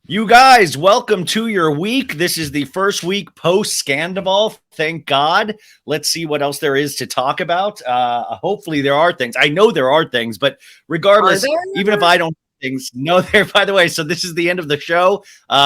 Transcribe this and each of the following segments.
You guys, welcome to your week. This is the first week post Sandoval. Thank God. Let's see what else there is to talk about. Hopefully there are things. I know there are things, but regardless, even if I don't things, no there. By the way, so this is the end of the show.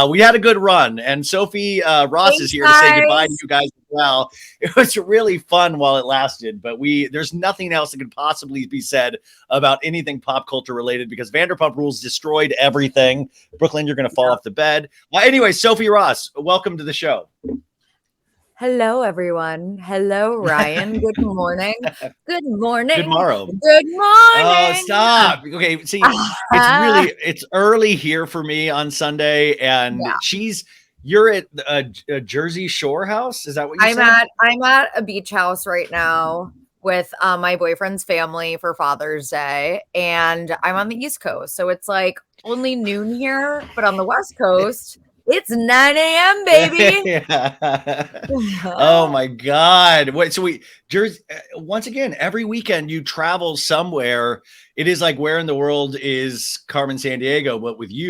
We had a good run, and Sophie Ross is here to say goodbye to you guys as well. It was really fun while it lasted, but there's nothing else that could possibly be said about anything pop culture related because Vanderpump Rules destroyed everything. Brooklyn, you're going to fall off the bed. Anyway, Sophie Ross, welcome to the show. Hello, everyone. Hello, Ryan. Good morning. Good morning. Good morrow. Good morning. Oh, stop. Okay, see, it's early here for me on Sunday, and you're at a Jersey Shore house. Is that what you said? I'm at a beach house right now with my boyfriend's family for Father's Day, and I'm on the East Coast, so it's like only noon here, but on the West Coast. It's 9 a.m., baby. Oh my God. Wait, so Jersey, once again, every weekend you travel somewhere. It is like, where in the world is Carmen Sandiego? But with you,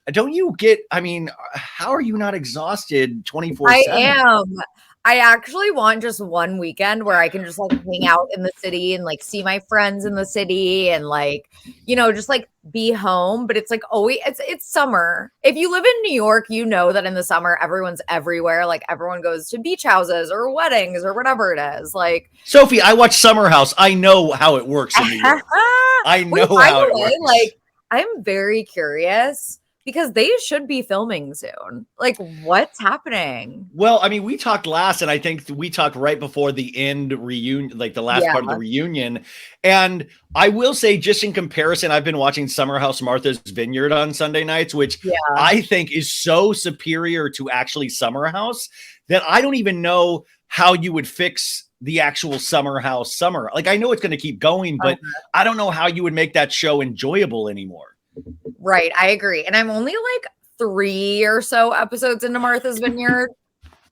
don't you get, how are you not exhausted 24/7? I am. I actually want just one weekend where I can just like hang out in the city and like see my friends in the city and like, just like be home. But it's like always it's summer. If you live in New York, you know that in the summer everyone's everywhere. Like everyone goes to beach houses or weddings or whatever it is. Like Sophie, I watch Summer House. I know how it works in New York. I know how it works. Like I'm very curious. Because they should be filming soon. Like, what's happening? Well, we talked last, and I think we talked right before the end reunion, like the last part of the reunion. And I will say, just in comparison, I've been watching Summer House Martha's Vineyard on Sunday nights, which I think is so superior to actually Summer House that I don't even know how you would fix the actual Summer House summer. Like, I know it's going to keep going, but I don't know how you would make that show enjoyable anymore. Right. I agree. And I'm only like 3 or so episodes into Martha's Vineyard.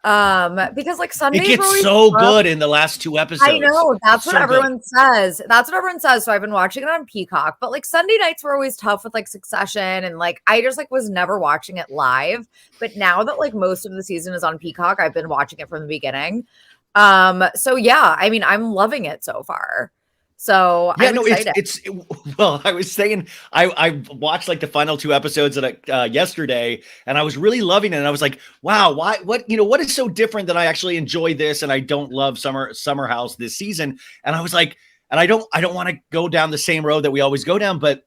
Because like Sundays it gets so good in the last 2 episodes. I know. That's what everyone says. That's what everyone says. So I've been watching it on Peacock, but like Sunday nights were always tough with like Succession. And like, I just like was never watching it live. But now that like most of the season is on Peacock, I've been watching it from the beginning. So yeah, I'm loving it so far. So I'm excited. Well, I was saying I watched like the final 2 episodes yesterday, and I was really loving it. And I was like, wow, what is so different that I actually enjoy this and I don't love Summer House this season? And I was like, and I don't want to go down the same road that we always go down, but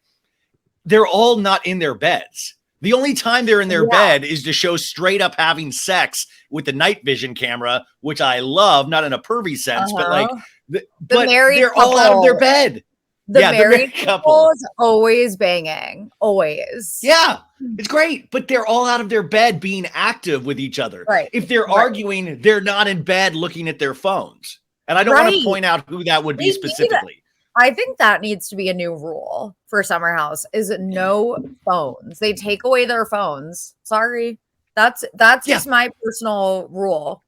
they're all not in their beds. The only time they're in their bed is to show straight up having sex with the night vision camera, which I love, not in a pervy sense, but like, but they're all out of their bed. The married couple is always banging. Always. Yeah, it's great. But they're all out of their bed being active with each other. Right. If they're arguing, they're not in bed looking at their phones. And I don't want to point out who that would be specifically. I think that needs to be a new rule for Summer House is no phones. They take away their phones. Sorry. That's just my personal rule.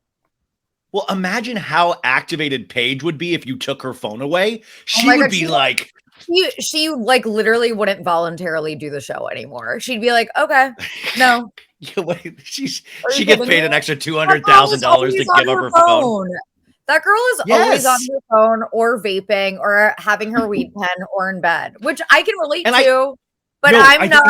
Well, imagine how activated Paige would be if you took her phone away. She would be like... She like literally wouldn't voluntarily do the show anymore. She'd be like, okay, no. She gets paid an extra $200,000 to give up her phone. That girl is always on her phone or vaping or having her weed pen or in bed, which I can relate to, but I'm not.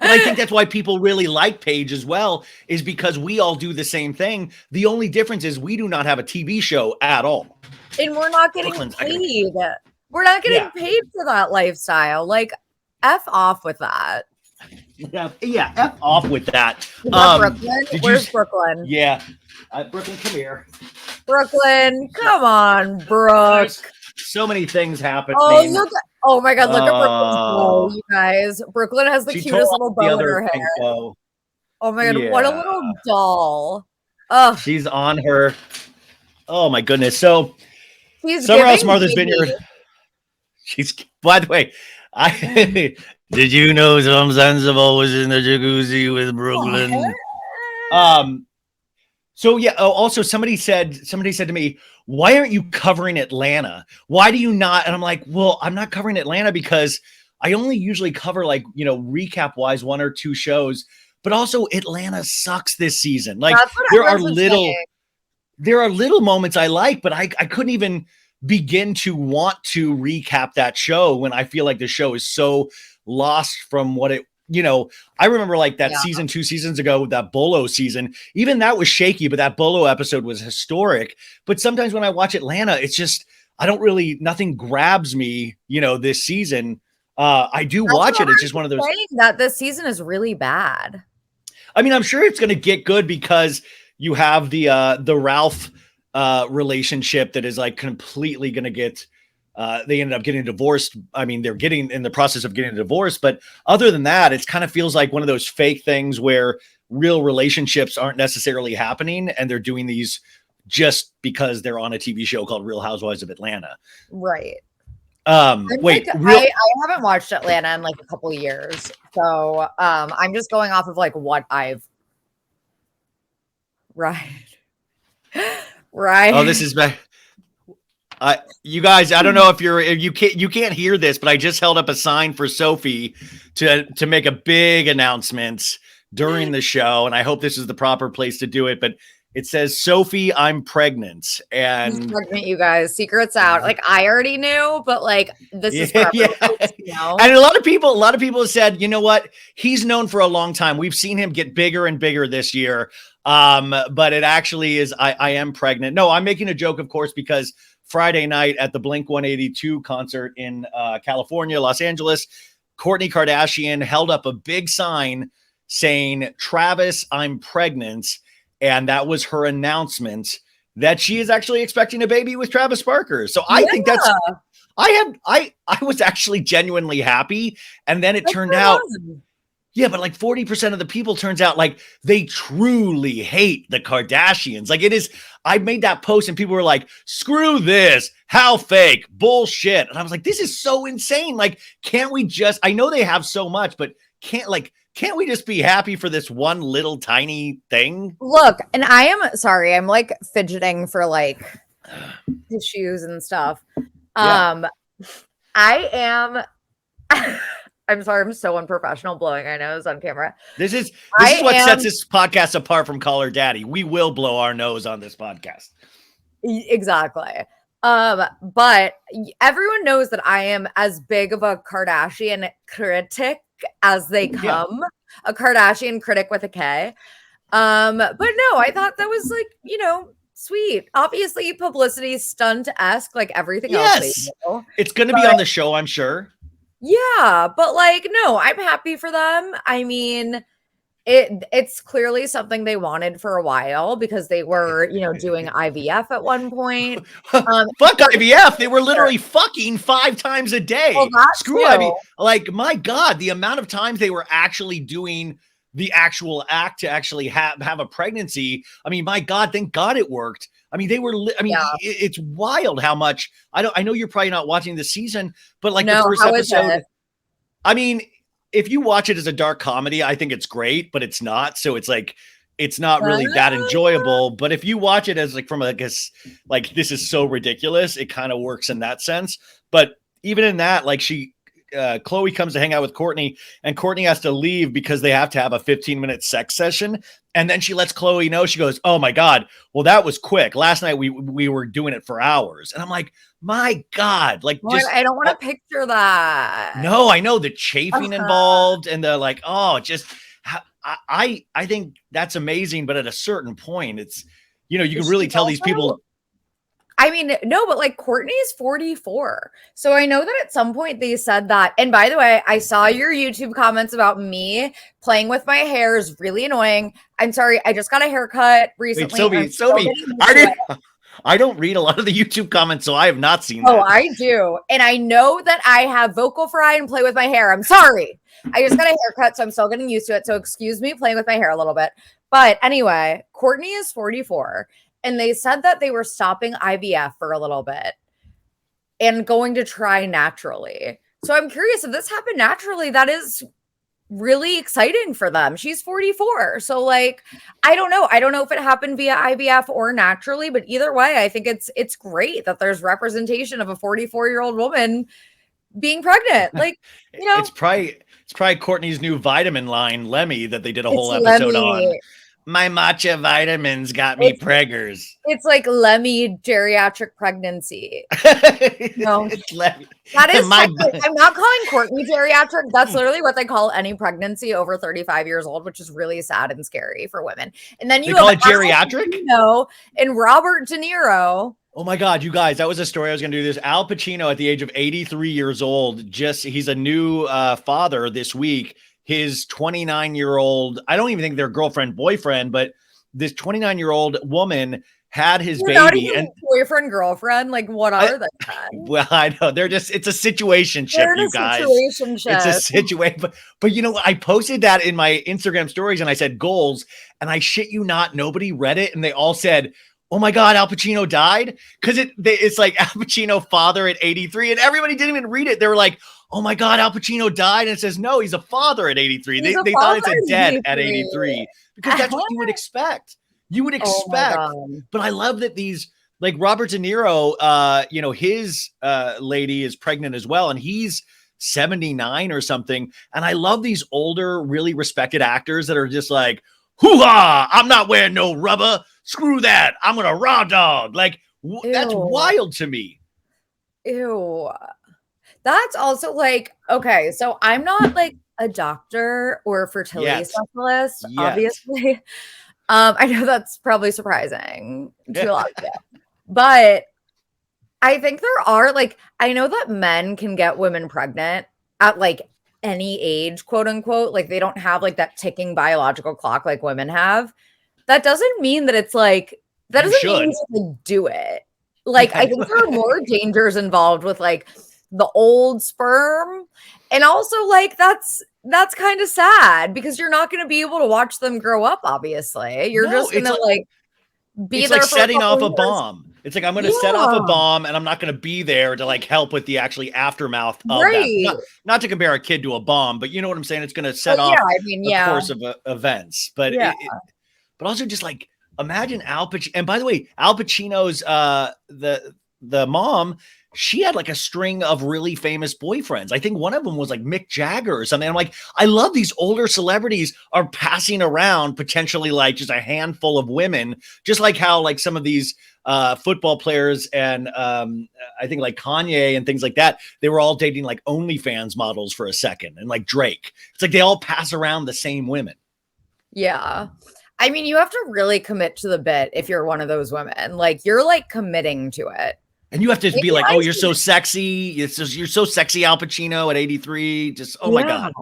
And I think that's why people really like Paige as well, is because we all do the same thing. The only difference is we do not have a TV show at all. And we're not getting paid. We're not getting paid for that lifestyle. Like, F off with that. Yeah, F off with that. Brooklyn? Where's Brooklyn? Yeah. Brooklyn, come here. Brooklyn, come on, Brooke. There's so many things happening. Oh my God, look at Brooklyn's bow, you guys. Brooklyn has the cutest little bow in her hair. Oh my God, what a little doll. Oh, she's on her. Oh my goodness. So Summer House Martha's Vineyard. By the way, did you know some Sandoval was in the jacuzzi with Brooklyn? So yeah. Oh, also somebody said to me, why aren't you covering Atlanta? Why do you not? And I'm like, well, I'm not covering Atlanta because I only usually cover like, recap wise 1 or 2 shows, but also Atlanta sucks this season. Like there are little moments I like, but I couldn't even begin to want to recap that show when I feel like the show is so lost from what it, I remember like that season 2 seasons ago, that Bolo season, even that was shaky, but that Bolo episode was historic. But sometimes when I watch Atlanta, it's just, nothing grabs me, this season. I do watch it. It's just one of those that this season is really bad. I mean, I'm sure it's going to get good because you have the Ralph relationship that is like completely going to get, they ended up getting divorced. I mean, they're getting in the process of getting a divorce, but other than that, it kind of feels like one of those fake things where real relationships aren't necessarily happening. And they're doing these just because they're on a TV show called Real Housewives of Atlanta. Right. Wait, I haven't watched Atlanta in like a couple of years. So I'm just going off of like what I've right. Oh, this is bad. You guys, I don't know if you can't hear this, but I just held up a sign for Sophie to make a big announcement during the show, and I hope this is the proper place to do it. But it says, "Sophie, I'm pregnant," and he's pregnant, you guys. Secrets out. Like I already knew, but like this is for everyone, And a lot of people have said, you know what? He's known for a long time. We've seen him get bigger and bigger this year. But it actually is. I am pregnant. No, I'm making a joke, of course, because Friday night at the Blink 182 concert in California, Los Angeles, Kourtney Kardashian held up a big sign saying, "Travis, I'm pregnant." And that was her announcement that she is actually expecting a baby with Travis Barker. So I think that's, I was actually genuinely happy. And then it turned out, but like 40% of the people turns out like they truly hate the Kardashians. Like it is, I made that post and people were like, screw this, how fake, bullshit. And I was like, this is so insane. Like, can't we just, I know they have so much, but can't we just be happy for this one little tiny thing? Look, and I am sorry, I'm like fidgeting for like tissues and stuff. I am I'm sorry, I'm so unprofessional blowing my nose on camera. This is what sets this podcast apart from Call Her Daddy. We will blow our nose on this podcast. Exactly. But everyone knows that I am as big of a Kardashian critic as they come, a Kardashian critic with a K. But no, I thought that was like, sweet. Obviously, publicity stunt-esque, like everything else they do. It's going to be on the show, I'm sure. Yeah, but like, no, I'm happy for them. I mean, it's clearly something they wanted for a while because they were, doing IVF at one point. Fuck IVF. They were literally fucking 5 times a day. Well, screw IVF. Like, my God, the amount of times they were actually doing the actual act to actually have a pregnancy. I mean, my God, thank God it worked. I mean, it's wild how much I know you're probably not watching the season, but like the first episode, I mean, if you watch it as a dark comedy, I think it's great, but it's not. So it's like, it's not really that enjoyable. But if you watch it as like from like this is so ridiculous, it kind of works in that sense. But even in that, like Chloe comes to hang out with Kourtney and Kourtney has to leave because they have to have a 15-minute sex session. And then she lets Chloe know, she goes, "Oh my God, well, that was quick. Last night we were doing it for hours." And I'm like, my God, like, I don't want to picture that. No, I know the chafing involved and the like, I think that's amazing. But at a certain point, it's, you can really tell these people. I mean, no, but like Kourtney is 44. So I know that at some point they said that. And by the way, I saw your YouTube comments about me playing with my hair is really annoying. I'm sorry. I just got a haircut recently. Wait, Sophie, I don't read a lot of the YouTube comments, so I have not seen that. Oh, I do. And I know that I have vocal fry and play with my hair. I'm sorry. I just got a haircut, so I'm still getting used to it. So excuse me playing with my hair a little bit. But anyway, Kourtney is 44. And they said that they were stopping IVF for a little bit and going to try naturally. So I'm curious if this happened naturally, that is really exciting for them. She's 44. So like, I don't know. I don't know if it happened via IVF or naturally, but either way, I think it's great that there's representation of a 44-year-old woman being pregnant. Like, you know, It's probably Courtney's new vitamin line, Lemmy, that they did a whole it's episode Lemmy. on. My matcha vitamins got me preggers. It's like Lemmy geriatric pregnancy. No, It's Lemmy. that is I'm not calling Courtney geriatric. That's literally what they call any pregnancy over 35 years old, which is really sad and scary for women. And then you call it geriatric? And Robert De Niro. Oh my God, you guys, that was a story I was going to do this. Al Pacino at the age of 83 years old, he's a new father this week. His 29-year-old, I don't even think they're girlfriend, boyfriend, but this 29-year-old woman had his baby. Not even and boyfriend, girlfriend, like what are they? Well, I know it's a situationship, you guys. It's a situation. But you know, I posted that in my Instagram stories and I said goals, and I shit you not, nobody read it, and they all said, oh my God, Al Pacino died? Because it's like Al Pacino father at 83, and everybody didn't even read it. They were like, oh my God, Al Pacino died. And it says, no, he's a father at 83. They thought it said dead at 83 because that's what you would expect. You would expect. But I love that these, like Robert De Niro, his lady is pregnant as well. And he's 79 or something. And I love these older, really respected actors that are just like, hoo-ha, I'm not wearing no rubber. Screw that. I'm going to raw dog. Like, that's wild to me. Ew. That's also like, okay, so I'm not like a doctor or a fertility specialist, obviously. I know that's probably surprising to a lot of people. But I think there are like, I know that men can get women pregnant at like any age, quote unquote. Like they don't have like that ticking biological clock like women have. That doesn't mean that it's like, that doesn't mean you like, do it. Like, I think there are more dangers involved with like the old sperm. And also like, that's kind of sad because you're not going to be able to watch them grow up. Obviously you're just going to like be there. It's like setting off a bomb. It's like, I'm going to set off a bomb and I'm not going to be there to like help with the actually aftermath of that. Not to compare a kid to a bomb, but you know what I'm saying? It's going to set off a course of events, but but also just like, imagine Al Pacino. And by the way, Al Pacino's, the mom, she had like a string of really famous boyfriends. I think one of them was like Mick Jagger or something. I'm like, I love these older celebrities are passing around potentially like just a handful of women, just like how like some of these football players and I think like Kanye and things like that, they were all dating like OnlyFans models for a second, and like Drake. It's like they all pass around the same women. Yeah. I mean, you have to really commit to the bit if you're one of those women. Like you're like committing to it. And you have to be like, oh, you're so sexy. You're so sexy, Al Pacino at 83. Just, oh my God.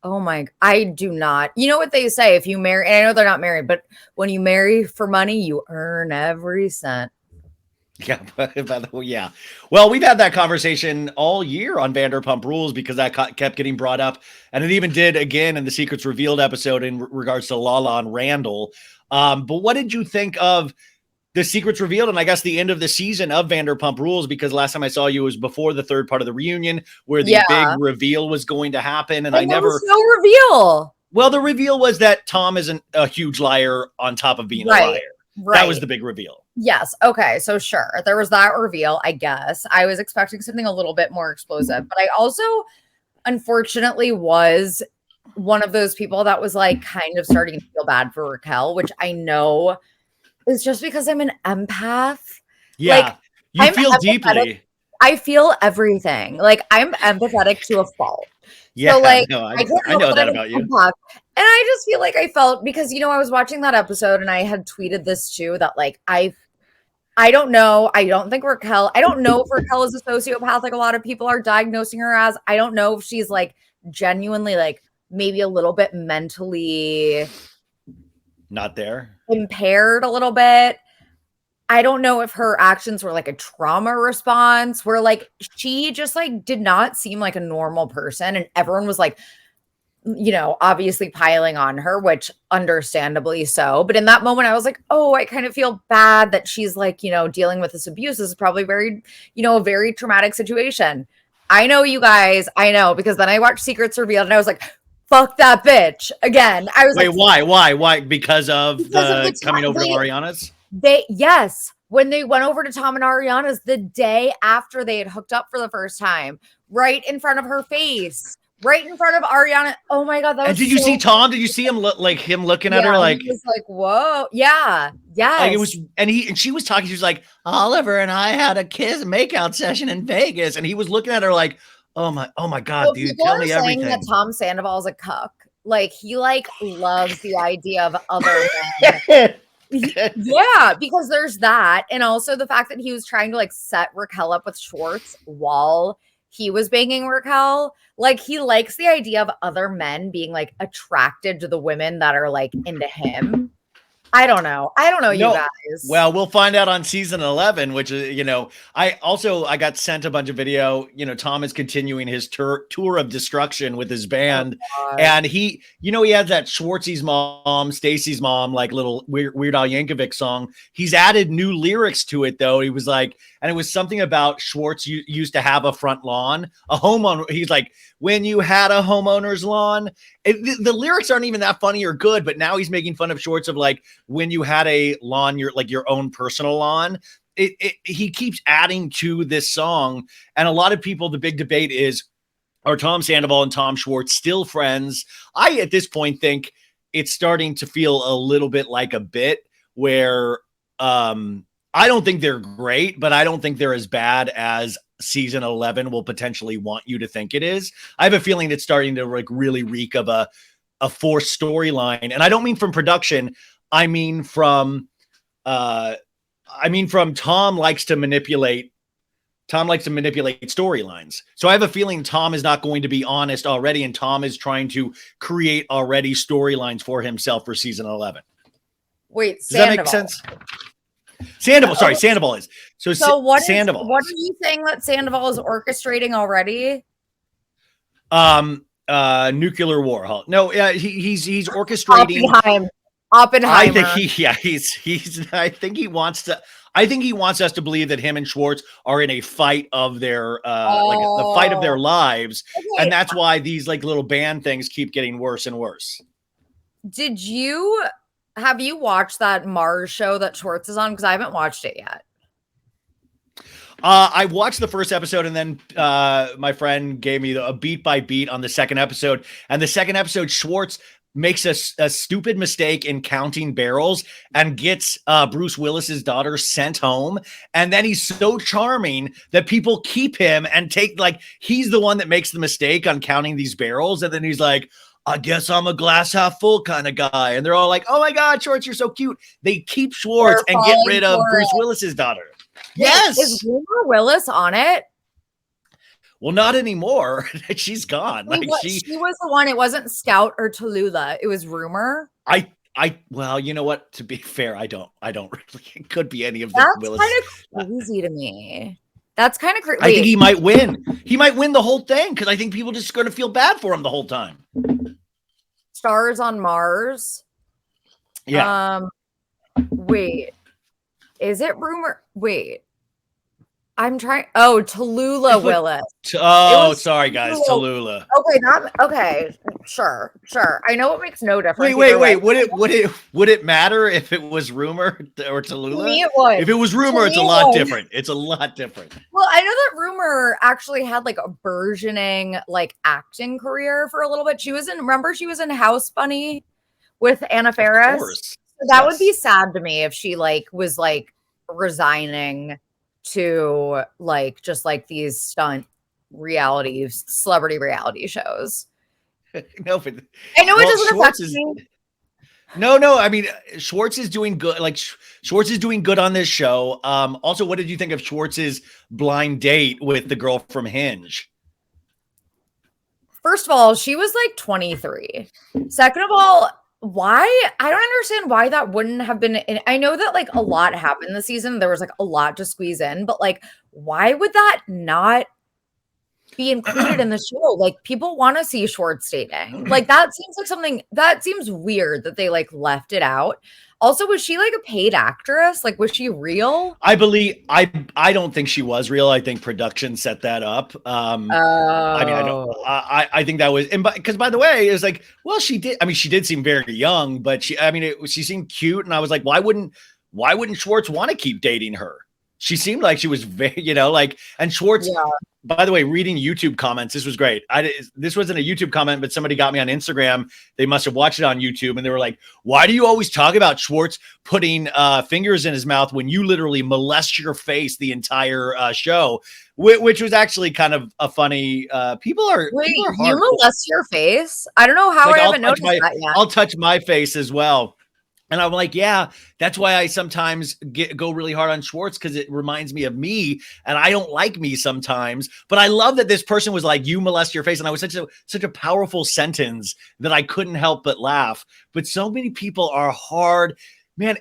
Oh my, I do not. You know what they say? If you marry, and I know they're not married, but when you marry for money, you earn every cent. Yeah. Yeah. Well, we've had that conversation all year on Vanderpump Rules because that kept getting brought up. And it even did again in the Secrets Revealed episode in regards to Lala and Randall. But what did you think of the Secrets Revealed, and I guess the end of the season of Vanderpump Rules, because last time I saw you was before the third part of the reunion where the big reveal was going to happen. And I never was no reveal. Well, the reveal was that Tom isn't a huge liar on top of being a liar. That was the big reveal. Yes. Okay. So sure. There was that reveal, I guess. I was expecting something a little bit more explosive, but I also unfortunately was one of those people that was like kind of starting to feel bad for Raquel, which I know is just because I'm an empath. Yeah. Like, you feel deeply. I feel everything. Like I'm empathetic to a fault. Yeah. So like, no, I know that about you. Empath. And I just feel like I felt, because, you know, I was watching that episode and I had tweeted this too, that like, I don't know. I don't think Raquel, I don't know if Raquel is a sociopath like a lot of people are diagnosing her as. I don't know if she's like genuinely like maybe a little bit mentally not there, impaired a little bit. I don't know if her actions were like a trauma response where like she just like did not seem like a normal person, and everyone was like, you know, obviously piling on her, which understandably so. But in that moment, I was like, oh, I kind of feel bad that she's like, you know, dealing with this abuse. This is probably very, you know, a very traumatic situation. I know, you guys, I know, because then I watched Secrets Revealed and I was like, fuck that bitch again. I was wait, like, why? Because of the coming over to Ariana's? When they went over to Tom and Ariana's the day after they had hooked up for the first time, right in front of her face, right in front of Ariana. Oh my God. And did you see Tom? Did you see him looking at her like, he was like, whoa. Yeah. Yeah. Like it was, and she was talking, she was like, Oliver and I had a makeout session in Vegas. And he was looking at her like, oh my God, dude, tell me everything. That Tom Sandoval is a cuck. Like he loves the idea of other men. Yeah, because there's that. And also the fact that he was trying to set Raquel up with Schwartz while he was banging Raquel. Like he likes the idea of other men being attracted to the women that are into him. I don't know, you guys. Well, we'll find out on season 11, which is, I got sent a bunch of video. Tom is continuing his tour of destruction with his band. Oh, and he has that Schwartzy's mom, Stacy's mom, little Weird Al Yankovic song. He's added new lyrics to it, though. He was and it was something about Schwartz used to have a front lawn, a homeowner. He's like, when you had a homeowner's lawn. The lyrics aren't even that funny or good, but now he's making fun of Schwartz of when you had a lawn, your own personal lawn. He keeps adding to this song. And a lot of people, the big debate is, are Tom Sandoval and Tom Schwartz still friends? I, at this point, think it's starting to feel a little bit like a bit where I don't think they're great, but I don't think they're as bad as season 11 will potentially want you to think it is. I have a feeling it's starting to really reek of a forced storyline. And I don't mean from production. I mean from Tom likes to manipulate storylines. So I have a feeling Tom is not going to be honest already. And Tom is trying to create already storylines for himself for season 11. Wait, does that make sense? Sandoval is. So what Sandoval. What are you saying that Sandoval is orchestrating already? Nuclear war. No, he's orchestrating. Oppenheimer. I think he wants us to believe that him and Schwartz are in a fight of their the fight of their lives. Okay. And that's why these little band things keep getting worse and worse. Have you watched that Mars show that Schwartz is on? Because I haven't watched it yet. I watched the first episode, and then my friend gave me a beat by beat on the second episode. And the second episode, Schwartz makes a stupid mistake in counting barrels and gets Bruce Willis's daughter sent home. And then he's so charming that people keep him and take he's the one that makes the mistake on counting these barrels. And then he's like, I guess I'm a glass half full kind of guy. And they're all like, oh my God, Schwartz, you're so cute. They keep Schwartz and get rid of Bruce Willis's daughter. Yes. Is Rumor Willis on it? Well, not anymore. She's gone. She was the one. It wasn't Scout or Tallulah. It was Rumor. Well, you know what? To be fair, I don't really. It could be any of the Willis. That's kind of crazy to me. That's kind of crazy. I think he might win. He might win the whole thing because I think people just going to feel bad for him the whole time. Stars on Mars. Yeah. Wait. Is it Rumor? Wait. I'm trying. Oh, Tallulah Willis. Sorry, guys. Tallulah. Okay. Sure. I know it makes no difference. Wait. Would it matter if it was Rumor or Tallulah? Me, it would. If it was Rumor, it's a lot different. It's a lot different. Well, I know that Rumor actually had a burgeoning acting career for a little bit. She was in House Bunny with Anna Faris. Of course. So that would be sad to me if she was resigning to just these stunt celebrity reality shows. No, but I know it doesn't affect me. No. I mean, Schwartz is doing good. Schwartz is doing good on this show. Also, what did you think of Schwartz's blind date with the girl from Hinge? First of all, she was 23. Second of all, why? I don't understand why that wouldn't have been. I know that a lot happened this season. There was a lot to squeeze in, but why would that not be included in the show? People want to see Schwartz dating. That seems something that seems weird that they left it out. Also, was she a paid actress? Was she real? I believe I don't think she was real. I think production set that up. I mean, I don't. I think that was, and because by the way, it was well, she did. I mean, she did seem very young, but she seemed cute, and I was like, why wouldn't why wouldn't Schwartz want to keep dating her? She seemed like she was very, and Schwartz, by the way, reading YouTube comments, this was great. This wasn't a YouTube comment, but somebody got me on Instagram. They must have watched it on YouTube, and they were like, why do you always talk about Schwartz putting fingers in his mouth when you literally molest your face the entire show? Which was actually kind of a funny, people are you molest your face? I don't know how I haven't noticed that yet. I'll touch my face as well. And I'm like, yeah, that's why I sometimes go really hard on Schwartz, because it reminds me of me, and I don't like me sometimes. But I love that this person was like, you molest your face. And I was such a powerful sentence that I couldn't help but laugh. But so many people are hard. Man,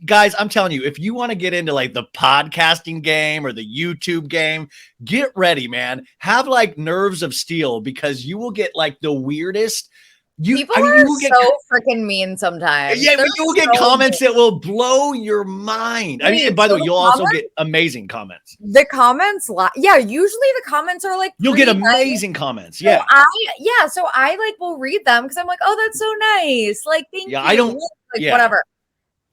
guys, I'm telling you, if you want to get into like the podcasting game or the YouTube game, get ready, man. Have like nerves of steel, because you will get like the weirdest. People are so freaking mean sometimes. Yeah, but you will get comments that will blow your mind. I mean, by the way, you'll also get amazing comments. The comments, usually the comments are like, you'll get amazing comments. So I like will read them because I'm like, oh, that's so nice. Like, thank you. I don't whatever.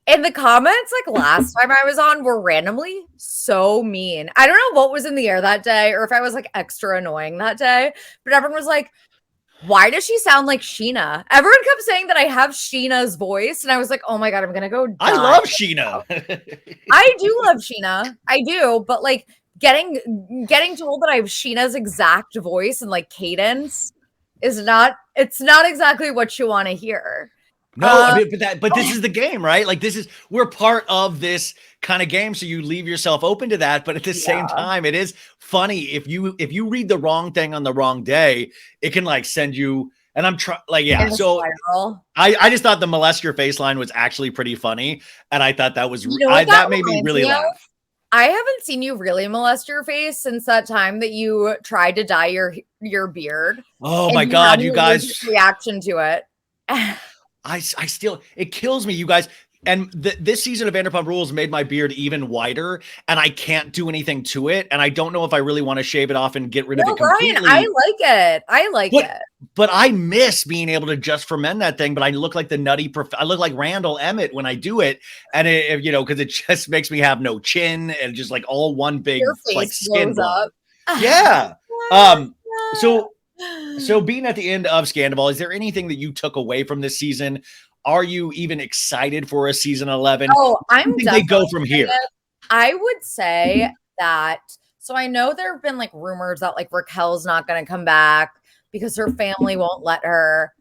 And the comments, like last time I was on, were randomly so mean. I don't know what was in the air that day, or if I was like extra annoying that day, but everyone was like, why does she sound like Scheana? Everyone kept saying that I have Scheana's voice, and I was like, oh my God, I'm going to go die. I love Scheana. I do love Scheana. I do, but like getting told that I have Sheena's exact voice and like cadence it's not exactly what you want to hear. No, but this is the game, right? Like we're part of this kind of game. So you leave yourself open to that. But at the same time, it is funny if you read the wrong thing on the wrong day, it can like send you. And I'm trying So I just thought the molest your face line was actually pretty funny. And I thought that was, that made me really laugh. I haven't seen you really molest your face since that time that you tried to dye your beard. Oh my God, you guys. Reaction to it. I still, it kills me, you guys. And this season of Vanderpump Rules made my beard even whiter, and I can't do anything to it. And I don't know if I really want to shave it off and get rid of it completely. Brian, I like it. But I miss being able to just ferment that thing. But I look like the nutty, I look like Randall Emmett when I do it. And because it just makes me have no chin and just like all one big like skin blob. Yeah. So being at the end of Sandoval, is there anything that you took away from this season? Are you even excited for a season 11? Oh, I'm definitely they go from here. I would say that. So I know there have been like rumors that like Raquel's not going to come back because her family won't let her.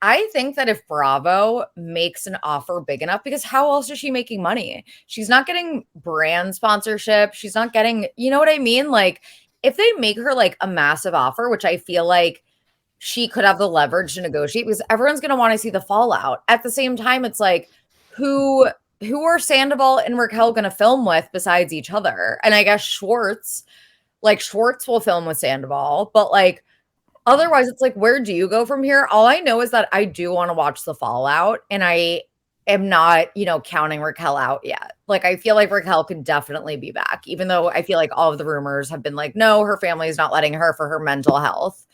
I think that if Bravo makes an offer big enough, because how else is she making money? She's not getting brand sponsorship. She's not getting, you know what I mean? Like if they make her like a massive offer, which I feel like she could have the leverage to negotiate, because everyone's going to want to see the fallout. At the same time, it's like, who are Sandoval and Raquel going to film with besides each other? And I guess Schwartz will film with Sandoval, but like, otherwise it's like, where do you go from here? All I know is that I do want to watch the fallout, and I am not, counting Raquel out yet. Like, I feel like Raquel could definitely be back, even though I feel like all of the rumors have been like, no, her family is not letting her for her mental health.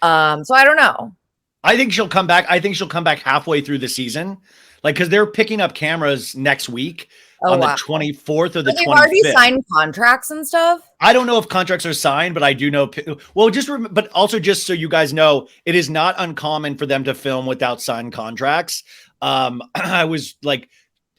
So I don't know. I think she'll come back. I think she'll come back halfway through the season. Like, because they're picking up cameras next week on the 24th or the 25th. They've already signed contracts and stuff. I don't know if contracts are signed, but I do know. Well, but also just so you guys know, it is not uncommon for them to film without signed contracts. I was like,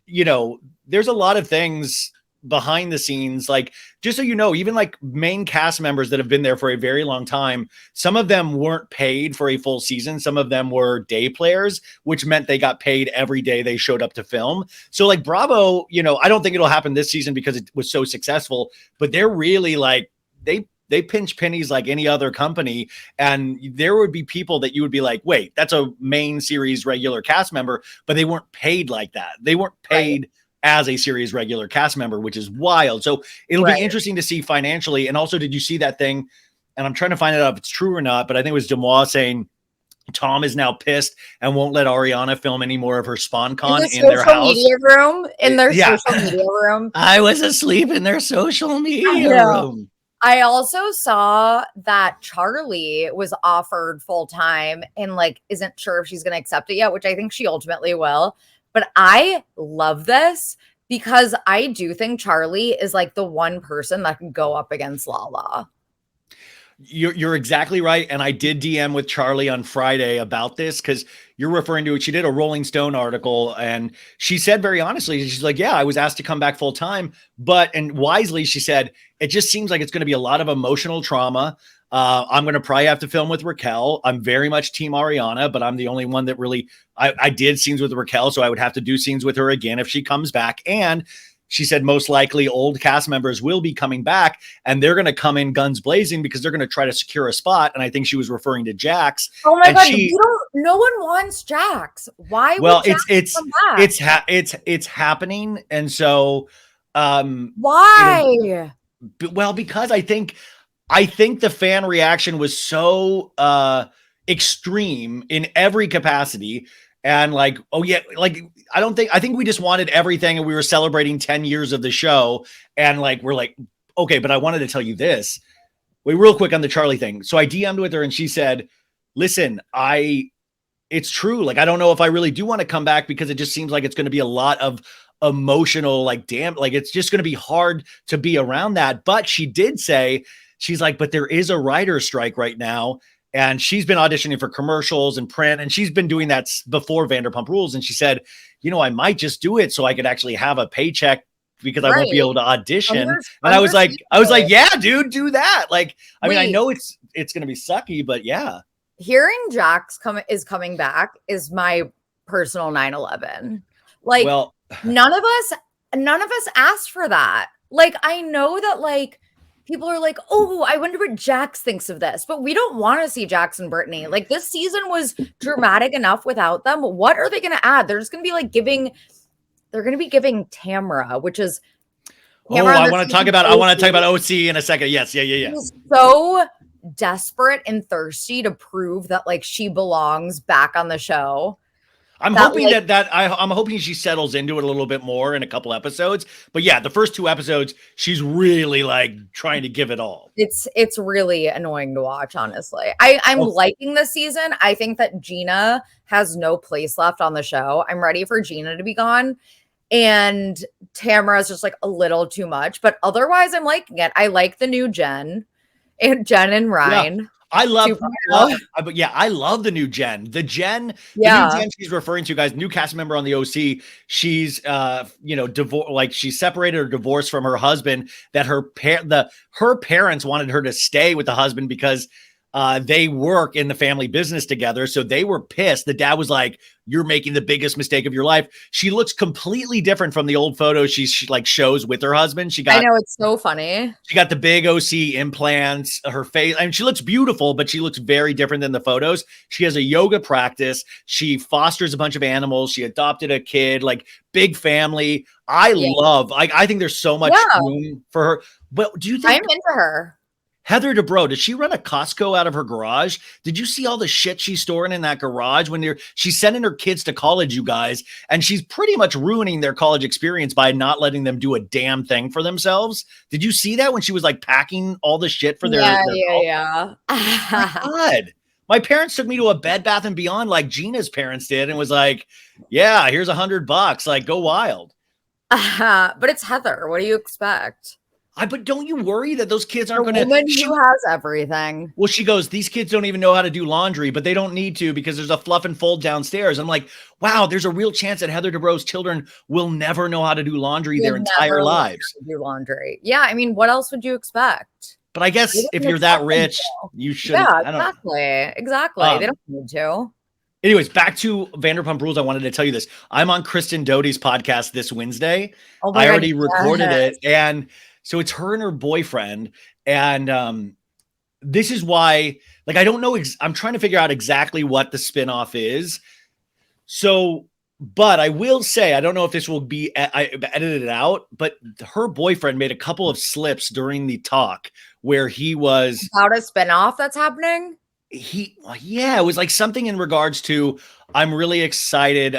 there's a lot of things behind the scenes, like, just so you know, even like main cast members that have been there for a very long time, some of them weren't paid for a full season. Some of them were day players, which meant they got paid every day they showed up to film. So like Bravo, I don't think it'll happen this season because it was so successful, but they're really like, they pinch pennies like any other company. And there would be people that you would be like, wait, that's a main series regular cast member, but they weren't paid like that. They weren't paid as a series regular cast member, which is wild. So it'll be interesting to see financially. And also, did you see that thing? And I'm trying to find out if it's true or not, but I think it was Demois saying Tom is now pissed and won't let Ariana film any more of her SpawnCon in their house. In their social media room. I was asleep in their social media room. I also saw that Charli was offered full-time and like isn't sure if she's going to accept it yet, which I think she ultimately will. But I love this because I do think Charli is like the one person that can go up against Lala. You're exactly right. And I did DM with Charli on Friday about this because you're referring to it. She did a Rolling Stone article and she said very honestly, she's like, yeah, I was asked to come back full time. And wisely, she said, it just seems like it's going to be a lot of emotional trauma. I'm going to probably have to film with Raquel. I'm very much team Ariana, but I'm the only one that really, I did scenes with Raquel. So I would have to do scenes with her again if she comes back. And she said most likely old cast members will be coming back and they're going to come in guns blazing because they're going to try to secure a spot. And I think she was referring to Jax. Oh my God. No one wants Jax. Why? Well, it's happening. And so, why? Well, because I think the fan reaction was so extreme in every capacity. And like, oh yeah, like, I think we just wanted everything and we were celebrating 10 years of the show. And like, we're like, okay, but I wanted to tell you this. Wait, real quick on the Charli thing. So I DM'd with her and she said, listen, it's true. Like, I don't know if I really do want to come back because it just seems like it's going to be a lot of emotional, like, damn, like it's just going to be hard to be around that. But she did say, she's like, but there is a writer's strike right now. And she's been auditioning for commercials and print, and she's been doing that before Vanderpump Rules. And she said, I might just do it so I could actually have a paycheck because I won't be able to audition. And I was like, yeah, dude, do that. Like, I mean, I know it's going to be sucky, but yeah. Hearing Jax is coming back is my personal 9/11. Like, well, none of us asked for that. Like, I know that like, people are like, oh, I wonder what Jax thinks of this. But we don't want to see Jax and Brittany. Like, this season was dramatic enough without them. What are they going to add? They're just going to be like giving Tamra, which is Tamra I want to talk about OC in a second. Yes. Yeah. She's so desperate and thirsty to prove that like she belongs back on the show. I'm hoping I'm hoping she settles into it a little bit more in a couple episodes. But yeah, the first 2 episodes, she's really like trying to give it all. It's really annoying to watch, honestly. I'm liking this season. I think that Gina has no place left on the show. I'm ready for Gina to be gone. And Tamara is just like a little too much. But otherwise, I'm liking it. I like the new Jen and Ryan. Yeah. I love the new Jen. The new Jen she's referring to, guys, new cast member on the OC. She's divorced, like she's separated or divorced from her husband. That her parents wanted her to stay with the husband because they work in the family business together. So they were pissed. The dad was like, you're making the biggest mistake of your life. She looks completely different from the old photos she like shows with her husband. I know, it's so funny. She got the big OC implants, her face. I mean, she looks beautiful, but she looks very different than the photos. She has a yoga practice. She fosters a bunch of animals. She adopted a kid, like big family. I think there's so much room for her. But do you think I'm into her? Heather Dubrow, does she run a Costco out of her garage? Did you see all the shit she's storing in that garage when she's sending her kids to college, you guys, and she's pretty much ruining their college experience by not letting them do a damn thing for themselves? Did you see that when she was like packing all the shit for their Yeah. My God. My parents took me to a Bed Bath & Beyond like Gina's parents did and was like, yeah, here's $100. Like, go wild. But it's Heather. What do you expect? But don't you worry that those kids aren't going to... woman who has everything. Well, she goes, these kids don't even know how to do laundry, but they don't need to because there's a fluff and fold downstairs. I'm like, wow, there's a real chance that Heather Dubrow's children will never know how to do laundry their entire lives. Do laundry. Yeah, I mean, what else would you expect? But I guess if you're that rich, you should. Yeah, exactly. They don't need to. Anyways, back to Vanderpump Rules. I wanted to tell you this. I'm on Kristen Doute's podcast this Wednesday. I already recorded it. And so it's her and her boyfriend. And this is why, like, I don't know. I'm trying to figure out exactly what the spinoff is. So, but I will say, I don't know if this will be edited out, but her boyfriend made a couple of slips during the talk where he was about a spinoff that's happening. It was like something in regards to, I'm really excited.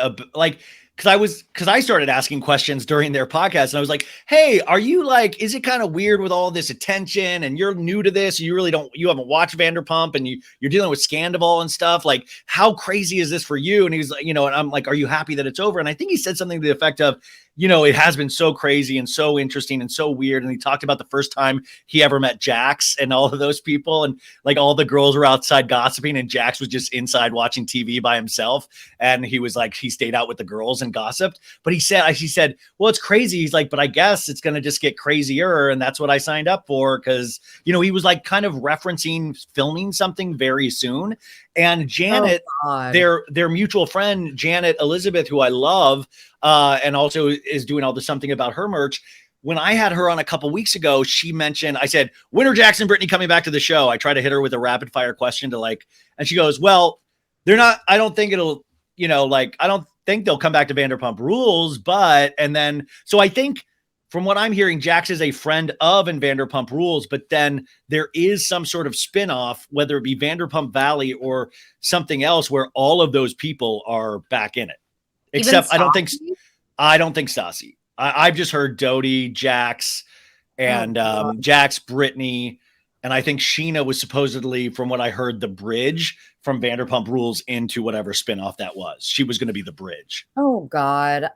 Because I started asking questions during their podcast and I was like, hey, are you like, is it kind of weird with all this attention and you're new to this? You haven't watched Vanderpump and you're dealing with Sandoval and stuff. Like, how crazy is this for you? And he was like, and I'm like, are you happy that it's over? And I think he said something to the effect of, it has been so crazy and so interesting and so weird. And he talked about the first time he ever met Jax and all of those people. And like all the girls were outside gossiping and Jax was just inside watching TV by himself. And he was like, he stayed out with the girls and gossiped. But he said, well, it's crazy. He's like, but I guess it's going to just get crazier. And that's what I signed up for. Cause he was like kind of referencing filming something very soon. And Janet, their mutual friend, Janet Elizabeth, who I love, and also is doing all the something about her merch. When I had her on a couple weeks ago, she mentioned, I said, when are Jax and Brittany coming back to the show? I tried to hit her with a rapid fire question and she goes, well, they're not, I don't think it'll, I don't think they'll come back to Vanderpump Rules, so I think from what I'm hearing, Jax is a friend of in Vanderpump Rules, but then there is some sort of spinoff, whether it be Vanderpump Valley or something else, where all of those people are back in it. Except I don't think Stassi. I've just heard Dodie, Jax, and Jax, Brittany, and I think Scheana was supposedly, from what I heard, the bridge from Vanderpump Rules into whatever spinoff that was. She was going to be the bridge. Oh God,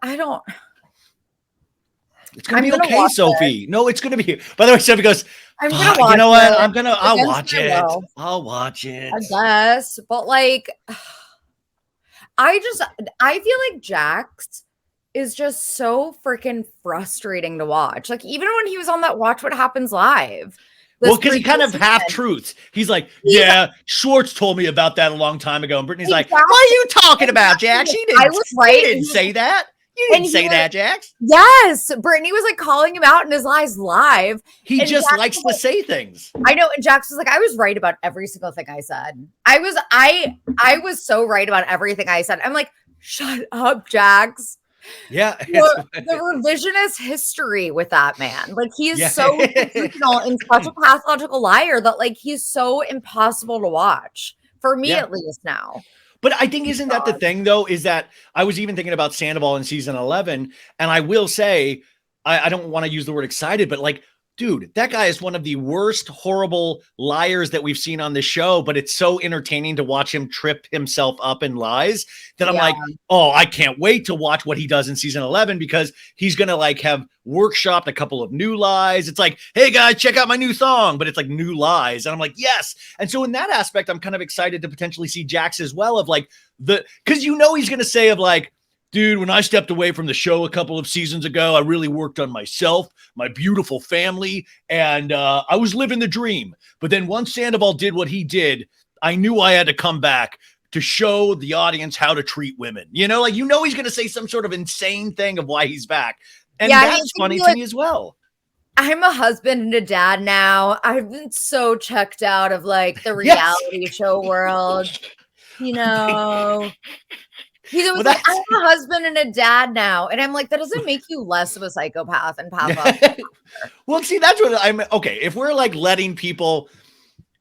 It's going to be okay, Sophie. No, it's going to be. By the way, Sophie goes, you know what? I'll watch it. I'll watch it. I guess. But like, I feel like Jax is just so freaking frustrating to watch. Like, even when he was on that Watch What Happens Live. Well, because he kind of half-truths. He's like, yeah, Schwartz told me about that a long time ago. And Brittany's like, what are you talking about, Jax? He didn't say that. You didn't say that, Jax. Yes. Brittany was like calling him out in his lies live. He just likes to say things. I know. And Jax was like, I was right about every single thing I said. I was so right about everything I said. I'm like, shut up, Jax. Yeah. The revisionist history with that man. Like, he is so delusional and such a pathological liar that like he's so impossible to watch. For me, at least now. But I think, isn't that the thing, though, is that I was even thinking about Sandoval in season 11. And I will say, I don't want to use the word excited, but like, dude, that guy is one of the worst, horrible liars that we've seen on this show. But it's so entertaining to watch him trip himself up in lies that I'm like, oh, I can't wait to watch what he does in season 11, because he's going to like have workshopped a couple of new lies. It's like, hey guys, check out my new thong, but it's like new lies. And I'm like, yes. And so in that aspect, I'm kind of excited to potentially see Jax as well, of like because he's going to say of like, dude, when I stepped away from the show a couple of seasons ago, I really worked on myself, my beautiful family, and I was living the dream. But then once Sandoval did what he did, I knew I had to come back to show the audience how to treat women. He's going to say some sort of insane thing of why he's back. And that's funny to me as well. I'm a husband and a dad now. I've been so checked out of like the reality show world, He's always like, I'm a husband and a dad now. And I'm like, that doesn't make you less of a psychopath and papa. Well, see, that's what I'm okay. If we're like letting people,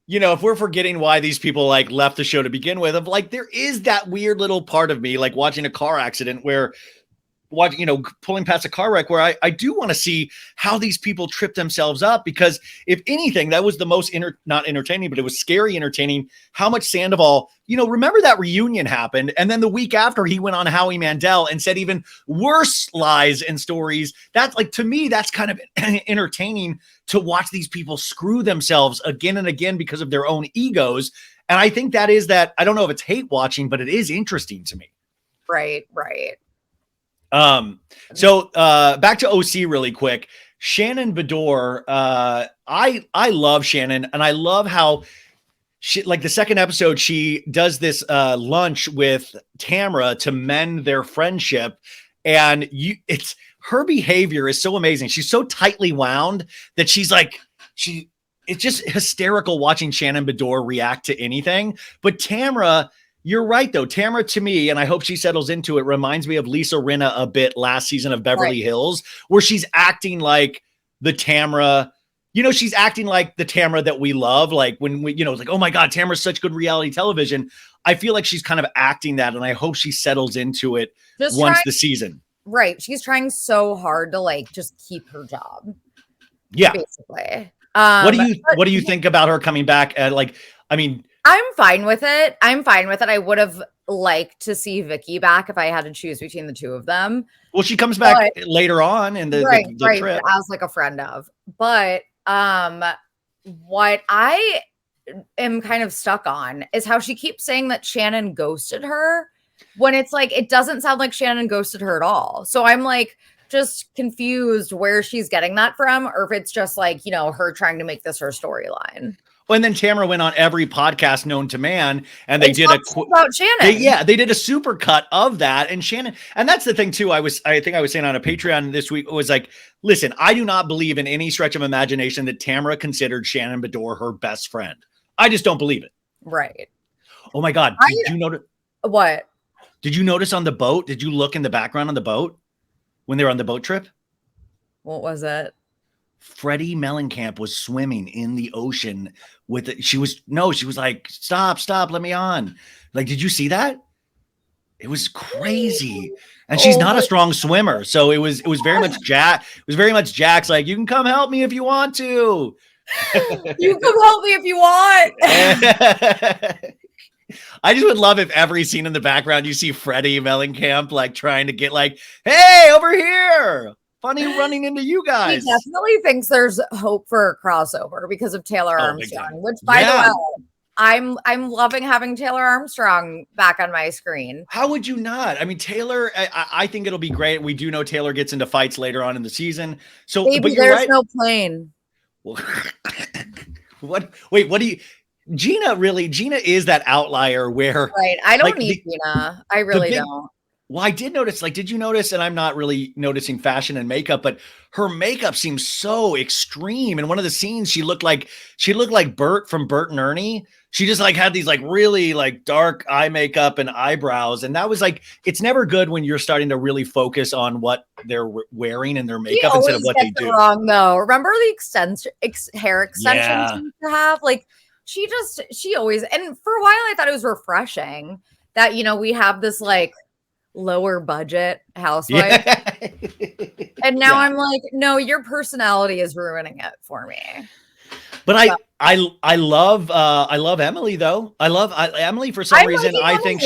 if we're forgetting why these people like left the show to begin with, of like, there is that weird little part of me, like watching a car accident where pulling past a car wreck, where I do want to see how these people trip themselves up, because if anything, that was the most not entertaining, but it was scary entertaining how much Sandoval, remember that reunion happened. And then the week after, he went on Howie Mandel and said even worse lies and stories. That's like, to me, that's kind of entertaining to watch these people screw themselves again and again because of their own egos. And I think that is that, I don't know if it's hate watching, but it is interesting to me. Right. So back to OC really quick. Shannon Beador, I love Shannon, and I love how she, like the second episode, she does this lunch with Tamra to mend their friendship, and it's her behavior is so amazing. She's so tightly wound that she's like it's just hysterical watching Shannon Beador react to anything. But Tamra, you're right, though. Tamra, to me, and I hope she settles into it, reminds me of Lisa Rinna a bit last season of Beverly Hills, where she's acting like the Tamra, she's acting like the Tamra that we love. Like when we, it's like, oh my God, Tamra's such good reality television. I feel like she's kind of acting that, and I hope she settles into it once the season. Right. She's trying so hard to like just keep her job. Yeah. Basically. What do you think about her coming back at I'm fine with it. I would have liked to see Vicky back if I had to choose between the two of them. Well, she comes back later on in the trip as like a friend of. But what I am kind of stuck on is how she keeps saying that Shannon ghosted her when it's like it doesn't sound like Shannon ghosted her at all. So I'm like just confused where she's getting that from, or if it's just like, you know, her trying to make this her storyline. Well, and then Tamara went on every podcast known to man, and they did about Shannon. They did a super cut of that, and Shannon, and that's the thing too. I think I was saying on a Patreon this week, was like, listen, I do not believe in any stretch of imagination that Tamara considered Shannon Beador her best friend. I just don't believe it. Right. Oh my God! Did you notice what? Did you notice on the boat? Did you look in the background on the boat when they were on the boat trip? What was it? Freddie Mellencamp was swimming in the ocean with it. She was like, stop, let me on. Like, did you see that? It was crazy. And she's not a strong swimmer. So it was very much Jack. It was very much Jack's like, you can come help me if you want to. You come help me if you want. I just would love if every scene in the background you see Freddie Mellencamp like trying to get like, hey, over here. Funny running into you guys. He definitely thinks there's hope for a crossover because of Taylor Armstrong, which by the way, I'm loving having Taylor Armstrong back on my screen. How would you not? I mean, Taylor, I think it'll be great. We do know Taylor gets into fights later on in the season. So Baby, but you're there's right. no plane. What do you Gina is that outlier where I don't need Gina. I really don't. Well, I did notice, like, did you notice, and I'm not really noticing fashion and makeup, but her makeup seems so extreme. In one of the scenes, she looked like Bert from Bert and Ernie. She just like had these like really like dark eye makeup and eyebrows. And that was like, it's never good when you're starting to really focus on what they're wearing and their makeup instead of what they do. Wrong though. Remember the hair extensions she used to have? Like she always, and for a while I thought it was refreshing that, you know, we have this like lower budget housewife. And now I'm like, no, your personality is ruining it for me. But I love Emily though. I love Emily for some reason. I think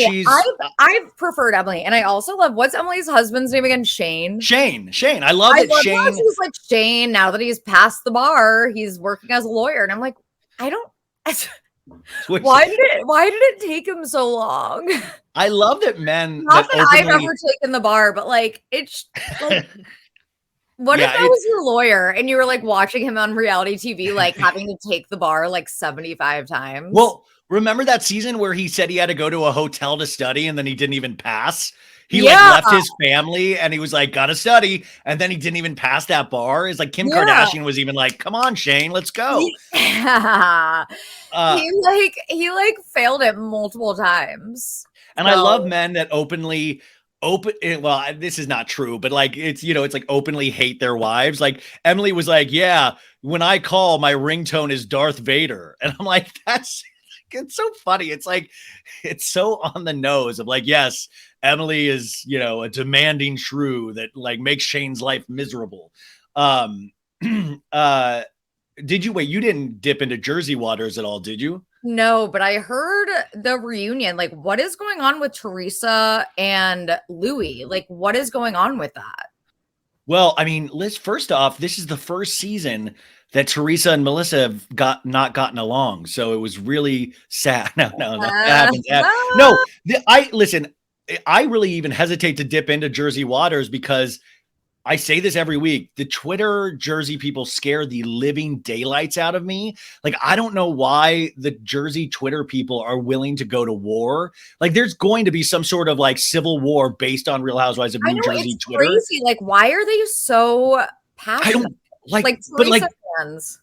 I've preferred Emily, and I also love, what's Emily's husband's name again? Shane. I love that Shane. He's like Shane. Now that he's passed the bar, he's working as a lawyer, and I'm like, why did it take him so long? I love that men. Not that I've ever taken the bar, but like it's like, what if I was your lawyer and you were like watching him on reality TV, like having to take the bar like 75 times? Well, remember that season where he said he had to go to a hotel to study and then he didn't even pass? He like left his family and he was like, gotta study. And then he didn't even pass that bar. It's like Kim Kardashian was even like, come on, Shane, let's go. He failed it multiple times. And I love men that well, this is not true, but like, it's, you know, it's like openly hate their wives. Like Emily was like, yeah, when I call, my ringtone is Darth Vader. And I'm like, it's so funny. It's like, it's so on the nose of like, yes, Emily is, you know, a demanding shrew that like makes Shane's life miserable. You didn't dip into Jersey waters at all, did you? No, but I heard the reunion. Like, what is going on with Teresa and Louis? Like, what is going on with that? Well, I mean, Liz, first off, this is the first season that Teresa and Melissa have not gotten along. So it was really sad. No, I really even hesitate to dip into Jersey waters because I say this every week. The Twitter Jersey people scare the living daylights out of me. Like, I don't know why the Jersey Twitter people are willing to go to war. Like, there's going to be some sort of like civil war based on Real Housewives of New Jersey Twitter. Crazy. Like, why are they so passionate? I don't like Teresa fans.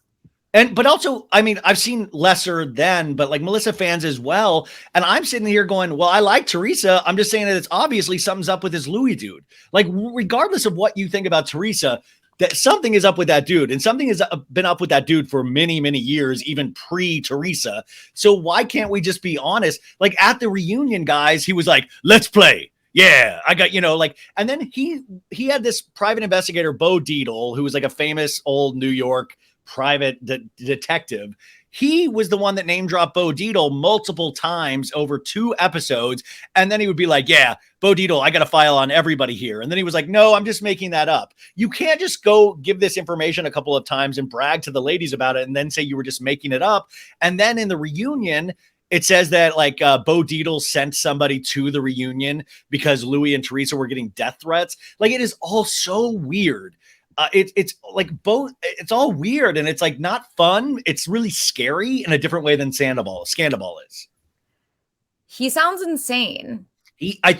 But also, I mean, I've seen lesser than, but like Melissa fans as well. And I'm sitting here going, well, I like Teresa. I'm just saying that it's obviously something's up with this Louis dude. Like, regardless of what you think about Teresa, that something is up with that dude. And something has been up with that dude for many, many years, even pre-Teresa. So why can't we just be honest? Like at the reunion, guys, he was like, let's play. Yeah, I got, you know, like, and then he had this private investigator, Beau Deedle, who was like a famous old New York private detective. he was the one that name dropped Bo Dietl multiple times over 2 episodes. And then he would be like, yeah, Bo Dietl, I got a file on everybody here. And then he was like, no, I'm just making that up. You can't just go give this information a couple of times and brag to the ladies about it and then say you were just making it up. And then in the reunion, it says that like Bo Dietl sent somebody to the reunion because Louis and Teresa were getting death threats. Like, it is all so weird. It's like both. It's all weird, and it's like not fun. It's really scary in a different way than Sandoval is. He sounds insane. I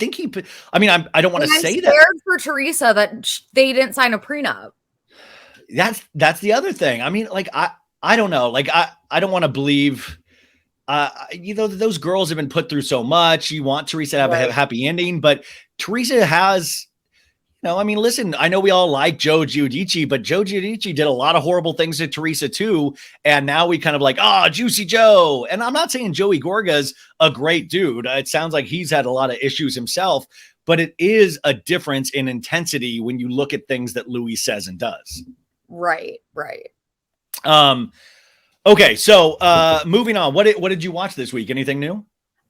mean, I don't want to say that. I'm scared for Teresa that they didn't sign a prenup. That's the other thing. I mean, like I don't know. Like I don't want to believe. Those girls have been put through so much. You want Teresa to have a happy ending, but Teresa has. No, I mean, listen, I know we all like Joe Giudice, but Joe Giudice did a lot of horrible things to Teresa too. And now we kind of like, Juicy Joe. And I'm not saying Joey Gorga's a great dude. It sounds like he's had a lot of issues himself, but it is a difference in intensity when you look at things that Louis says and does. Right. Okay. So moving on, what did you watch this week? Anything new?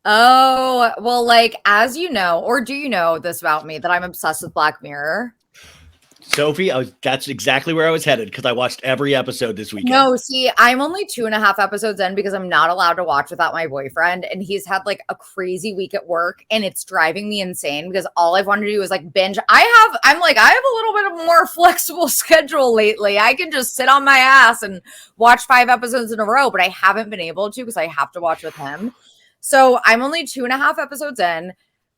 Oh, well, like, as you know, or do you know this about me, that I'm obsessed with Black Mirror? Sophie, that's exactly where I was headed because I watched every episode this weekend. No, see, I'm only 2.5 episodes in because I'm not allowed to watch without my boyfriend. And he's had like a crazy week at work and it's driving me insane because all I've wanted to do is like binge. I have a little bit of a more flexible schedule lately. I can just sit on my ass and watch 5 episodes in a row, but I haven't been able to because I have to watch with him. So I'm only 2.5 episodes in.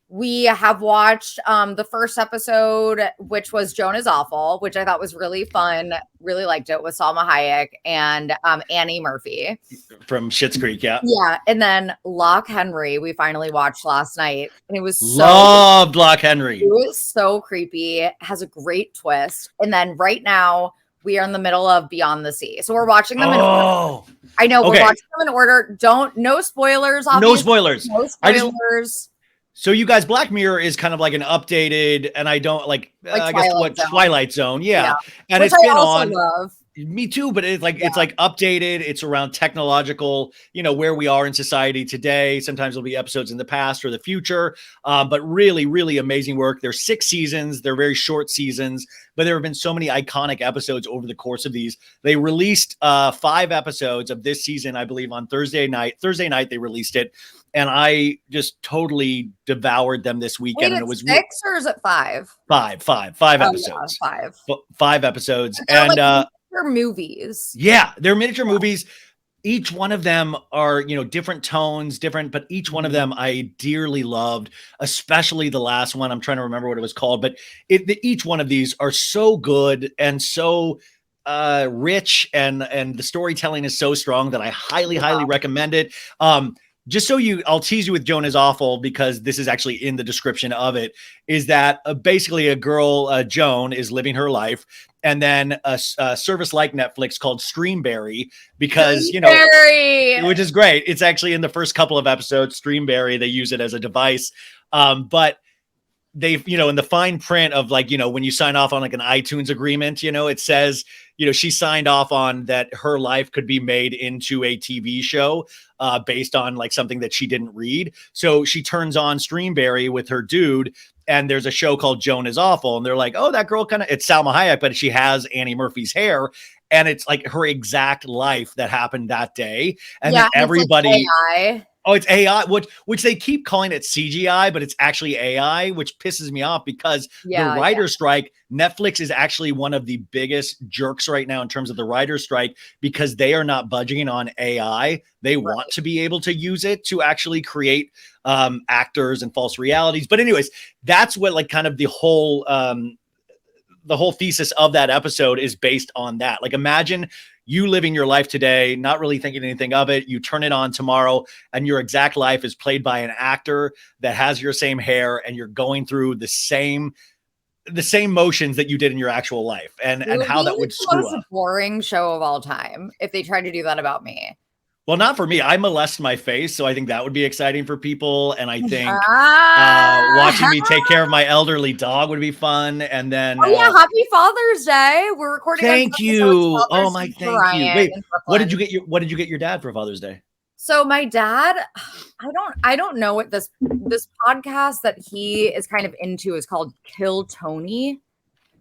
We have watched the first episode, which was Joan is Awful, which I thought was really fun. Really liked it with Salma Hayek and Annie Murphy. From Schitt's Creek, yeah. Yeah. And then Lock Henry, we finally watched last night. And it was Loved Lock Henry. It was so creepy. It has a great twist. And then right now, we are in the middle of Beyond the Sea. So we're watching them in order. I know, we're watching them in order. No spoilers, obviously. No spoilers. No spoilers. So you guys, Black Mirror is kind of like an updated, and I don't like I guess what Twilight Zone. Yeah. And which it's been I on. Love. Me too, but it's like updated. It's around technological, where we are in society today. Sometimes there'll be episodes in the past or the future, but really, really amazing work. There's 6 seasons. They're very short seasons, but there have been so many iconic episodes over the course of these. They released 5 episodes of this season, I believe, on Thursday night. Thursday night they released it, and I just totally devoured them this weekend. Wait, and it was 6 or is it 5? 5 episodes. Yeah, 5. 5 episodes, and movies. Yeah, they're miniature movies. Each one of them are, different tones, but each one of them I dearly loved, especially the last one. I'm trying to remember what it was called, but each one of these are so good and so rich, and the storytelling is so strong that I highly recommend it. Just so I'll tease you with Joan is Awful because this is actually in the description of it, is that basically a girl, Joan, is living her life. And then a service like Netflix called Streamberry, because, which is great. It's actually in the first couple of episodes, Streamberry, they use it as a device. But they've, in the fine print of like, when you sign off on like an iTunes agreement, it says, she signed off on that her life could be made into a TV show based on like something that she didn't read. So she turns on Streamberry with her dude, and there's a show called Joan is Awful. And they're like, oh, that girl it's Salma Hayek, but she has Annie Murphy's hair. And it's like her exact life that happened that day. And then everybody. It's AI, which they keep calling it CGI, but it's actually AI, which pisses me off because the writer's strike, Netflix is actually one of the biggest jerks right now in terms of the writer's strike because they are not budging on AI. They want to be able to use it to actually create actors and false realities. But anyways, that's what like kind of the whole thesis of that episode is based on that. Like imagine you living your life today, not really thinking anything of it. You turn it on tomorrow and your exact life is played by an actor that has your same hair and you're going through the same motions that you did in your actual life and how that would screw up. The most boring show of all time if they tried to do that about me. Well, not for me. I molest my face, so I think that would be exciting for people. And I think watching me take care of my elderly dog would be fun. And then, happy Father's Day! We're recording. Thank you. Oh my, thank you. Wait, what did you get your dad for Father's Day? So my dad, I don't know what this podcast that he is kind of into is called Kill Tony.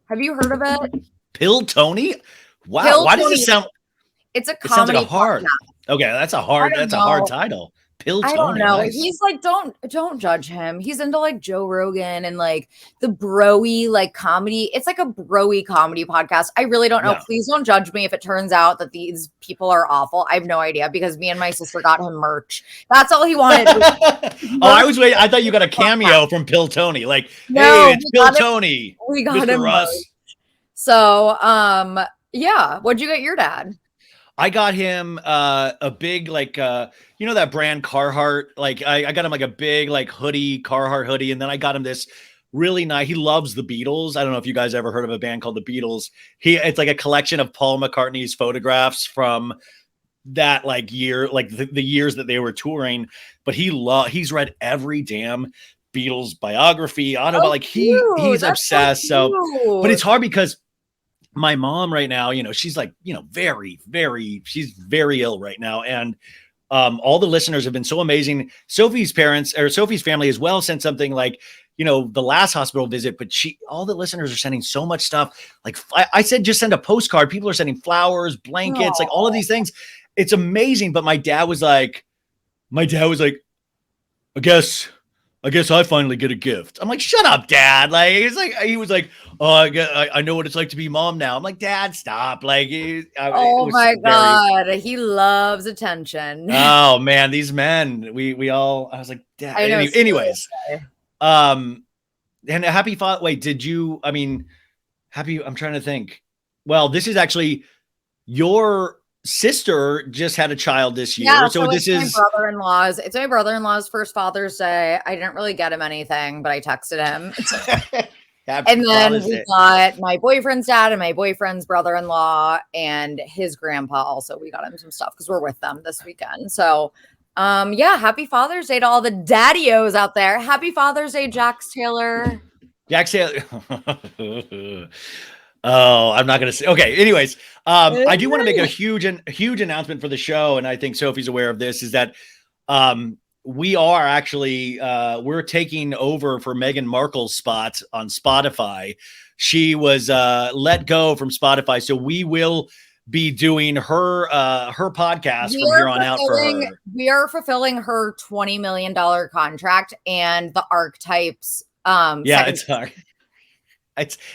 Have you heard of it? Pill Tony? Wow. Kill Why Tony. does it sound? It's a comedy. It sounds like a hard. Podcast. Okay, that's a hard title. Pill Tony. I don't know. Nice. He's like, don't judge him. He's into like Joe Rogan and like the bro-y like comedy. It's like a bro-y comedy podcast. I really don't know. Yeah. Please don't judge me if it turns out that these people are awful. I have no idea because me and my sister got him merch. That's all he wanted. I was waiting. I thought you got a cameo from Pill Tony. Like, no, hey, it's Pill Tony. We got Mr. him Russ. merch. So, yeah. What'd you get your dad? I got him a big like you know that brand Carhartt, like I got him like a big like hoodie, Carhartt hoodie, and then I got him this really nice. He loves the Beatles. I don't know if you guys ever heard of a band called the Beatles. It's like a collection of Paul McCartney's photographs from that like year, like the years that they were touring. But he's read every damn Beatles biography, he's That's obsessed. So but it's hard because my mom right now, she's like, she's very ill right now. And all the listeners have been so amazing. Sophie's family as well sent something like, the last hospital visit, but all the listeners are sending so much stuff. Like I said, just send a postcard. People are sending flowers, blankets, like all of these things. It's amazing. But my dad was like, I guess I finally get a gift. I'm like, shut up, Dad. Like, he was like, oh, I know what it's like to be mom now. I'm like, Dad, stop. Like, oh my God. He loves attention. Oh man, these men, I was like, Dad. Anyways, and happy thought. Wait, I'm trying to think. Well, this is actually your sister just had a child this year. Yeah, so this is it's my brother-in-law's first Father's Day. I didn't really get him anything, but I texted him. And then we got my boyfriend's dad and my boyfriend's brother-in-law and his grandpa also. We got him some stuff because we're with them this weekend. So happy Father's Day to all the daddy-os out there. Happy Father's Day, Jax Taylor. Jax Taylor. Oh, I'm not going to say. Okay. Anyways, I do want to make a huge announcement for the show. And I think Sophie's aware of this, is that we are actually we're taking over for Meghan Markle's spot on Spotify. She was let go from Spotify. So we will be doing her podcast from here on out for her. We are fulfilling her $20 million contract and the archetypes. It's hard.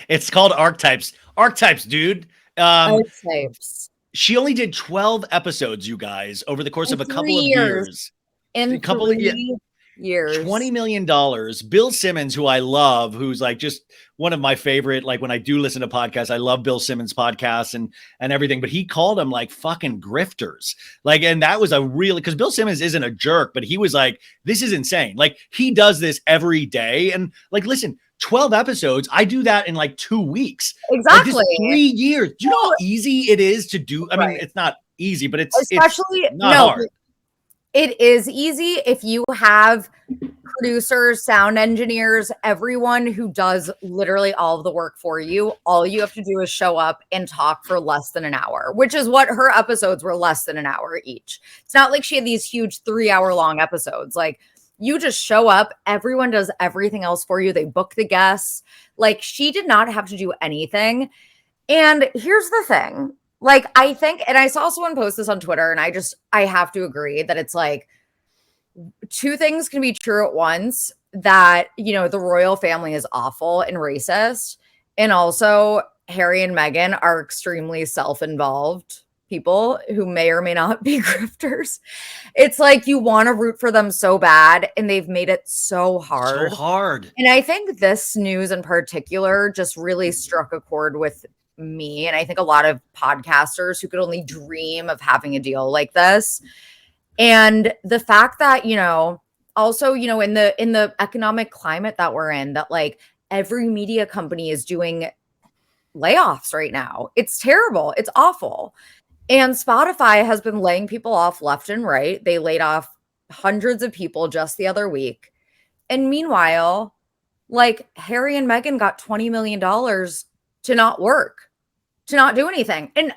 It's called Archetypes. Archetypes, dude. Archetypes. She only did 12 episodes, you guys, over the course of a couple of years. In 3 years. $20 million. Bill Simmons, who I love, who's like just one of my favorite, like when I do listen to podcasts, I love Bill Simmons' podcasts and everything, but he called them like fucking grifters. Like, and that was because Bill Simmons isn't a jerk, but he was like, this is insane. Like, he does this every day. And like, listen, 12 episodes. I do that in like 2 weeks. Exactly. Like 3 years. Do you know how easy it is to do? I mean, it's not easy, but it's not hard. It is easy if you have producers, sound engineers, everyone who does literally all of the work for you. All you have to do is show up and talk for less than an hour, which is what her episodes were, less than an hour each. It's not like she had these huge 3-hour long episodes. Like, you just show up, everyone does everything else for you. They book the guests. Like, she did not have to do anything. And here's the thing. Like, I think, and I saw someone post this on Twitter, and I have to agree that it's like two things can be true at once, that, the royal family is awful and racist. And also Harry and Meghan are extremely self-involved people who may or may not be grifters. It's like you want to root for them so bad, and they've made it so hard. And I think this news in particular just really struck a chord with me, and I think a lot of podcasters who could only dream of having a deal like this. And the fact that, also, in the economic climate that we're in, that like every media company is doing layoffs right now. It's terrible. It's awful. And Spotify has been laying people off left and right. They laid off hundreds of people just the other week. And meanwhile, like Harry and Meghan got $20 million to not work, to not do anything. And,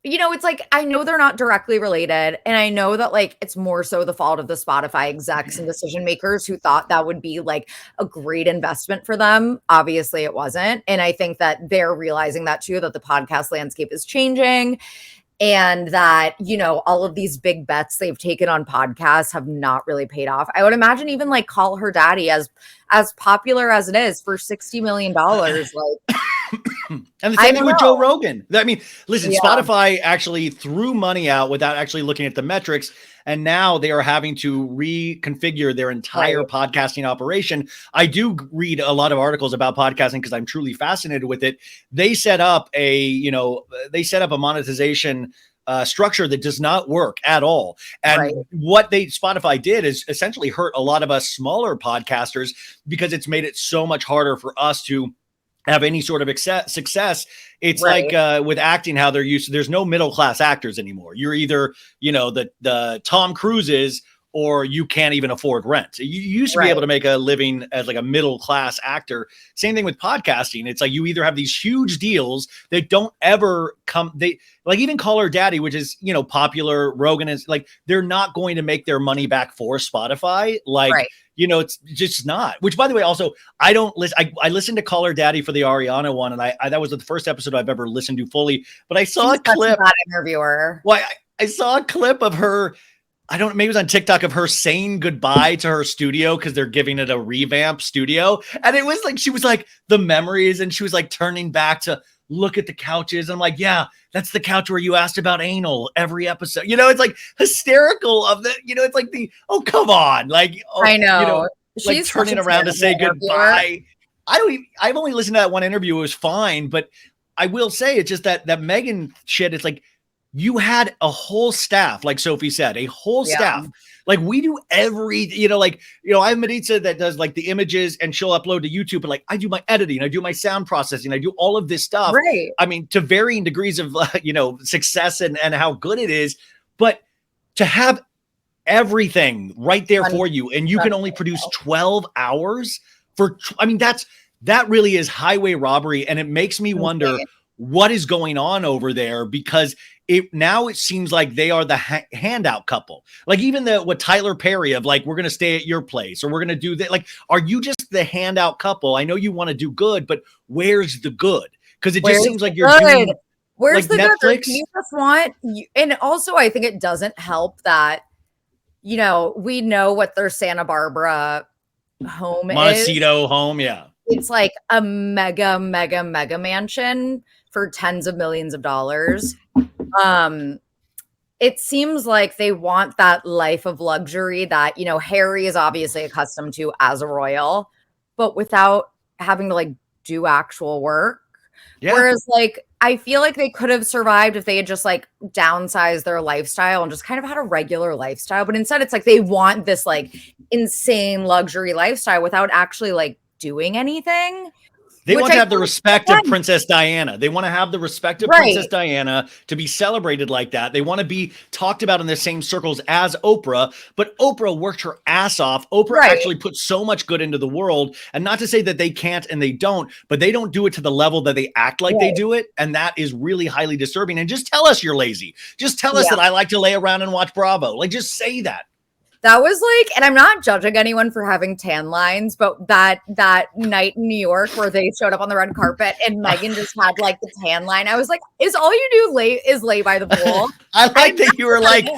you know, it's like, I know they're not directly related. And I know that like, it's more so the fault of the Spotify execs and decision makers who thought that would be like a great investment for them. Obviously it wasn't. And I think that they're realizing that too, that the podcast landscape is changing. And that, you know, all of these big bets they've taken on podcasts have not really paid off. I would imagine even like Call Her Daddy, as popular as it is, for $60 million. Like, and the same thing with Joe Rogan. I mean, listen, Spotify actually threw money out without actually looking at the metrics. And now they are having to reconfigure their entire podcasting operation. I do read a lot of articles about podcasting because I'm truly fascinated with it. They set up a monetization structure that does not work at all. And what Spotify did is essentially hurt a lot of us smaller podcasters because it's made it so much harder for us to have any sort of success. It's like with acting, how they're used to, there's no middle class actors anymore. You're either, you know, the Tom Cruises, or you can't even afford rent. You used to be able to make a living as like a middle class actor. Same thing with podcasting. It's like you either have these huge deals that don't ever come. They like even Call Her Daddy, which is, you know, popular. Rogan is like, they're not going to make their money back for Spotify. Like, you know, it's just not, which by the way, also, I don't listen. I listened to Call Her Daddy for the Ariana one. And I that was the first episode I've ever listened to fully, but I saw a clip. Interviewer. Well, I saw a clip of her. I don't, maybe it was on TikTok, of her saying goodbye to her studio because they're giving it a revamp studio. And it was like, she was like the memories, and she was like turning back to look at the couches. I'm like, yeah, that's the couch where you asked about anal every episode. You know, it's like hysterical of the, you know, it's like the, oh, come on. Like, oh, I know. You know, like she's turning around to say goodbye. I've only listened to that one interview. It was fine. But I will say it's just that Meghan shit, it's like, you had a whole staff, like Sophie said, a whole staff. Like we do every, you know, like, you know, I have Maritza that does like the images and she'll upload to YouTube, but like I do my editing, I do my sound processing, I do all of this stuff. Right. I mean, to varying degrees of, you know, success and how good it is, but to have everything right there for you, and you can only produce 12 hours for, I mean, that really is highway robbery. And it makes me wonder what is going on over there, because it seems like they are the handout couple. Like even what Tyler Perry of like, we're going to stay at your place, or we're going to do that. Like, are you just the handout couple? I know you want to do good, but where's the good? Because it just seems like you're doing where's like the Netflix. Good? You just want, and also I think it doesn't help that, you know, we know what their Santa Barbara home Montecito home. Yeah. It's like a mega mansion for tens of millions of dollars. It seems like they want that life of luxury that, you know, Harry is obviously accustomed to as a royal, but without having to like do actual work. Yeah. Whereas like, I feel like they could have survived if they had just like downsized their lifestyle and just kind of had a regular lifestyle. But instead it's like, they want this like insane luxury lifestyle without actually like doing anything. They want to have the respect of Princess Diana. They want to have the respect of Princess Diana to be celebrated like that. They want to be talked about in the same circles as Oprah, but Oprah worked her ass off. Oprah actually put so much good into the world, and not to say that they can't and they don't, but they don't do it to the level that they act like they do it. And that is really highly disturbing. And just tell us you're lazy. Just tell us that I like to lay around and watch Bravo. Like, just say that. That was like, and I'm not judging anyone for having tan lines, but that night in New York where they showed up on the red carpet and Meghan just had like the tan line, I was like, is all you do lay by the pool? I like that you were like,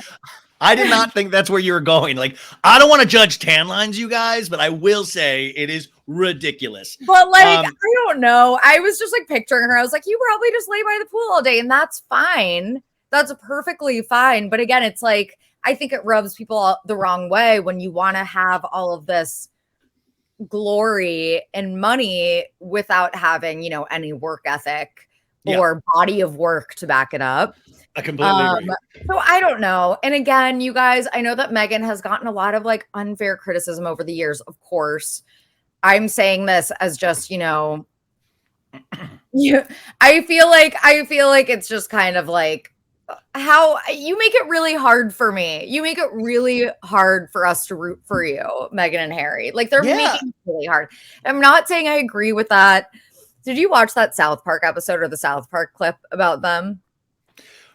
I did not think that's where you were going. Like, I don't want to judge tan lines, you guys, but I will say it is ridiculous. But like, I don't know. I was just like picturing her. I was like, you probably just lay by the pool all day, and that's fine. That's perfectly fine. But again, it's like, I think it rubs people the wrong way when you want to have all of this glory and money without having, you know, any work ethic or body of work to back it up. I completely agree. So I don't know. And again, you guys, I know that Meghan has gotten a lot of like unfair criticism over the years. Of course, I'm saying this as just, you know, I feel like it's just kind of like, how you make it really hard for me. You make it really hard for us to root for you, Meghan and Harry. Like they're making it really hard. I'm not saying I agree with that. Did you watch that South Park episode or the South Park clip about them?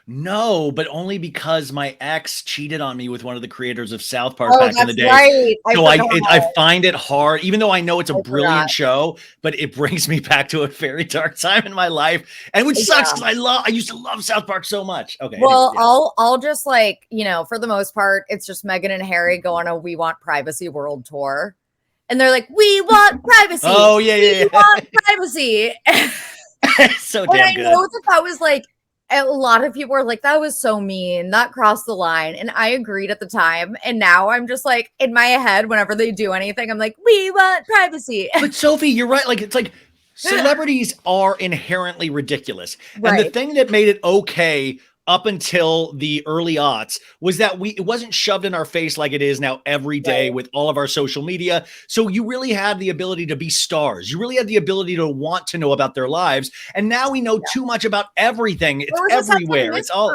No, but only because my ex cheated on me with one of the creators of South Park back in the day. Right. So I find it hard, even though I know it's a brilliant show, but it brings me back to a very dark time in my life. And which sucks because I used to love South Park so much. Okay. Well, I'll just like, for the most part, it's just Meghan and Harry go on a We Want Privacy World Tour. And they're like, we want privacy. Oh, yeah. We want privacy. So damn good. I know that was like, a lot of people were like, that was so mean. That crossed the line. And I agreed at the time. And now I'm just like, in my head, whenever they do anything, I'm like, we want privacy. But Sophie, you're right. Like, it's like celebrities are inherently ridiculous. Right. And the thing that made it okay up until the early aughts was that it wasn't shoved in our face like it is now every day with all of our social media. So you really had the ability to be stars. You really had the ability to want to know about their lives. And now we know too much about everything. It's everywhere. It's all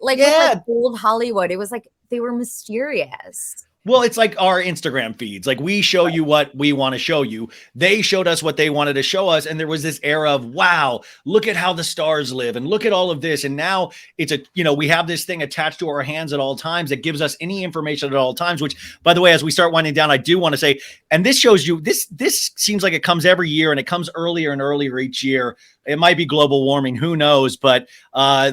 like with old Hollywood. It was like they were mysterious. Well, it's like our Instagram feeds. Like we show you what we want to show you. They showed us what they wanted to show us. And there was this era of, wow, look at how the stars live and look at all of this. And now it's we have this thing attached to our hands at all times that gives us any information at all times, which, by the way, as we start winding down, I do want to say, and this shows you, this seems like it comes every year and it comes earlier and earlier each year. It might be global warming, who knows? But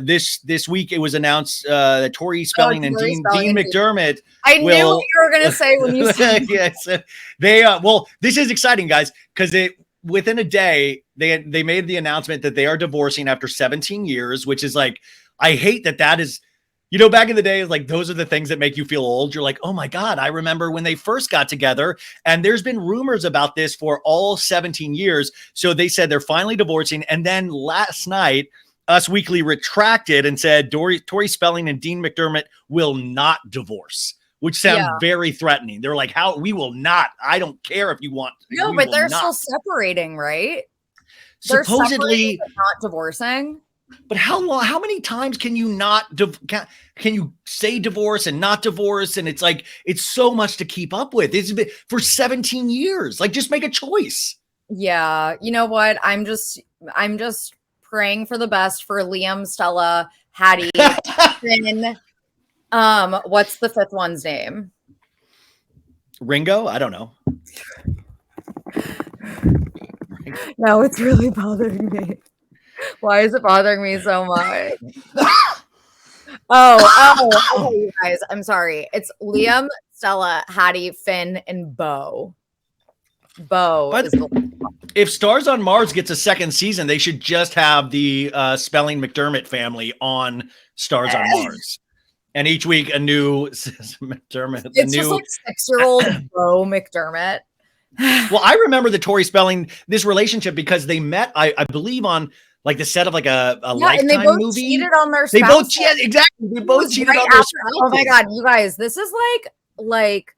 this week it was announced that Tori Spelling and Dean McDermott. I knew what you were going to say when you said yes. They this is exciting, guys, because within a day they made the announcement that they are divorcing after 17 years, which is like, I hate that is. Back in the day, like those are the things that make you feel old. You're like, oh my God, I remember when they first got together, and there's been rumors about this for all 17 years. So they said they're finally divorcing. And then last night, Us Weekly retracted and said Tori Spelling and Dean McDermott will not divorce, which sounds very threatening. They're like, how we will not. I don't care if you want. No, but they're still separating, right? Supposedly they're not divorcing. But how many times can you can you say divorce and not divorce? And it's like, it's so much to keep up with. It's been for 17 years. Like, just make a choice. Yeah. You know what? I'm just praying for the best for Liam, Stella, Hattie, Finn. What's the fifth one's name? Ringo? I don't know. No, it's really bothering me. Why is it bothering me so much? Okay, you guys. I'm sorry. It's Liam, Stella, Hattie, Finn, and Beau. Beau is if Stars on Mars gets a second season, they should just have the Spelling McDermott family on Stars on Mars. And each week a new McDermott. It's just like 6-year-old Beau McDermott. Well, I remember the Tori Spelling, this relationship, because they met, I believe, on like the set of like a Lifetime and they both movie. Cheated on their spouses. Exactly. They both cheated on their spouses. Oh my God, you guys, this is like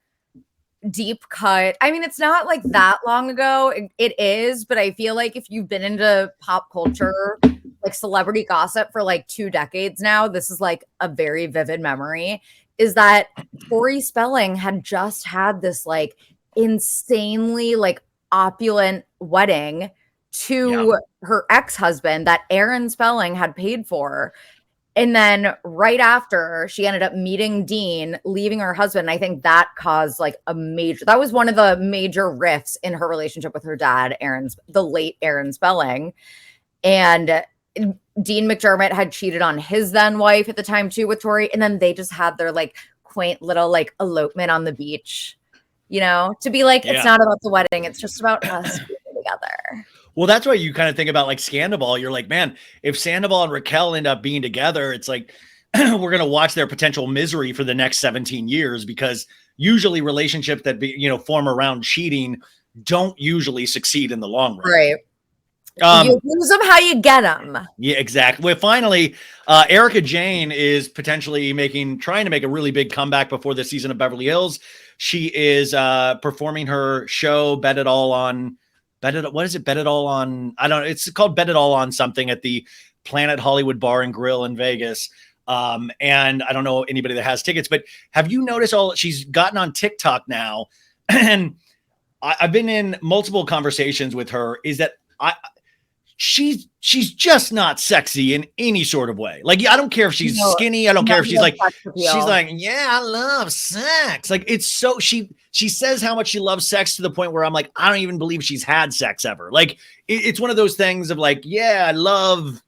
deep cut. I mean, it's not like that long ago. It is, but I feel like if you've been into pop culture, like celebrity gossip for like 2 decades now, this is like a very vivid memory, is that Tori Spelling had just had this like insanely like opulent wedding to her ex-husband that Aaron Spelling had paid for. And then right after, she ended up meeting Dean, leaving her husband. I think that caused like that was one of the major rifts in her relationship with her dad, the late Aaron Spelling. And Dean McDermott had cheated on his then wife at the time too with Tori. And then they just had their like quaint little like elopement on the beach, to be like, it's not about the wedding. It's just about us being together. Well, that's why you kind of think about like Sandoval. You're like, man, if Sandoval and Raquel end up being together, it's like we're going to watch their potential misery for the next 17 years, because usually relationships that form around cheating don't usually succeed in the long run. Right. You lose them how you get them. Yeah, exactly. Well, finally, Erika Jayne is potentially trying to make a really big comeback before the season of Beverly Hills. She is performing her show, Bet It All on. What is it? Bet It All on. I don't know. It's called Bet It All on something at the Planet Hollywood Bar and Grill in Vegas. And I don't know anybody that has tickets, but have you noticed she's gotten on TikTok now, and I've been in multiple conversations with her, is that she's just not sexy in any sort of way. Like, I don't care if she's skinny. I don't care if she's like, yeah, I love sex. Like, it's so, she says how much she loves sex to the point where I'm like, I don't even believe she's had sex ever. Like, it's one of those things of like, yeah, I love,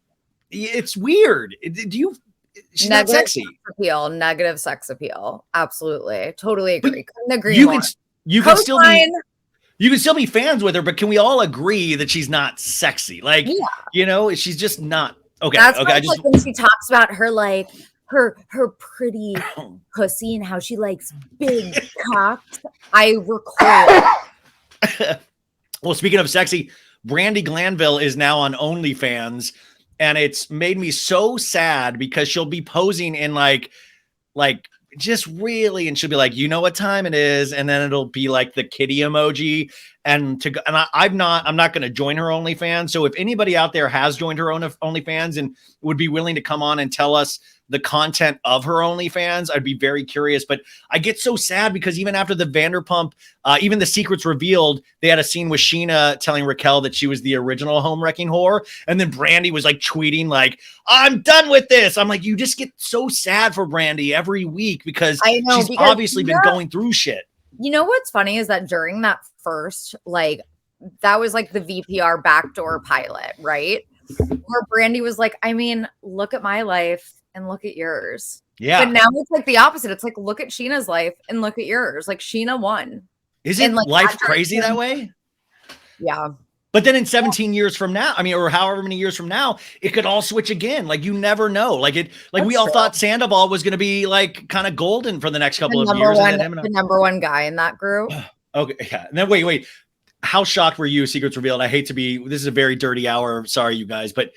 it's weird. She's not sexy. Negative sex appeal. Absolutely. Totally agree. Couldn't agree more. You can still be, you can still be fans with her, but can we all agree that she's not sexy? Like, she's just not. Okay. That's okay. Like when she talks about her, like her pretty pussy and how she likes big cocks. I recoil. Well, speaking of sexy, Brandi Glanville is now on OnlyFans, and it's made me so sad because she'll be posing in like just really, and she'll be like, you know what time it is, and then it'll be like the kitty emoji, I'm not going to join her OnlyFans. So if anybody out there has joined her own OnlyFans and would be willing to come on and tell us the content of her OnlyFans, I'd be very curious. But I get so sad because even after the Vanderpump, even the secrets revealed, they had a scene with Scheana telling Raquel that she was the original home wrecking whore. And then Brandi was like tweeting like, I'm done with this. I'm like, you just get so sad for Brandi every week because she's obviously been going through shit. You know what's funny is that during that first, like, that was like the VPR backdoor pilot, right? Where Brandi was like, I mean, look at my life and look at yours. Yeah. But now it's like the opposite. It's like, look at Scheana's life and look at yours. Like, Scheana won. Isn't like life crazy that way? Yeah. But then in 17 years from now, I mean, or however many years from now, it could all switch again. Like, you never know. Like we all thought Sandoval was going to be like kind of golden for the next couple of years. The number one guy in that group. Okay. Yeah. And then wait. How shocked were you? Secrets revealed. I hate to be, this is a very dirty hour. Sorry, you guys, but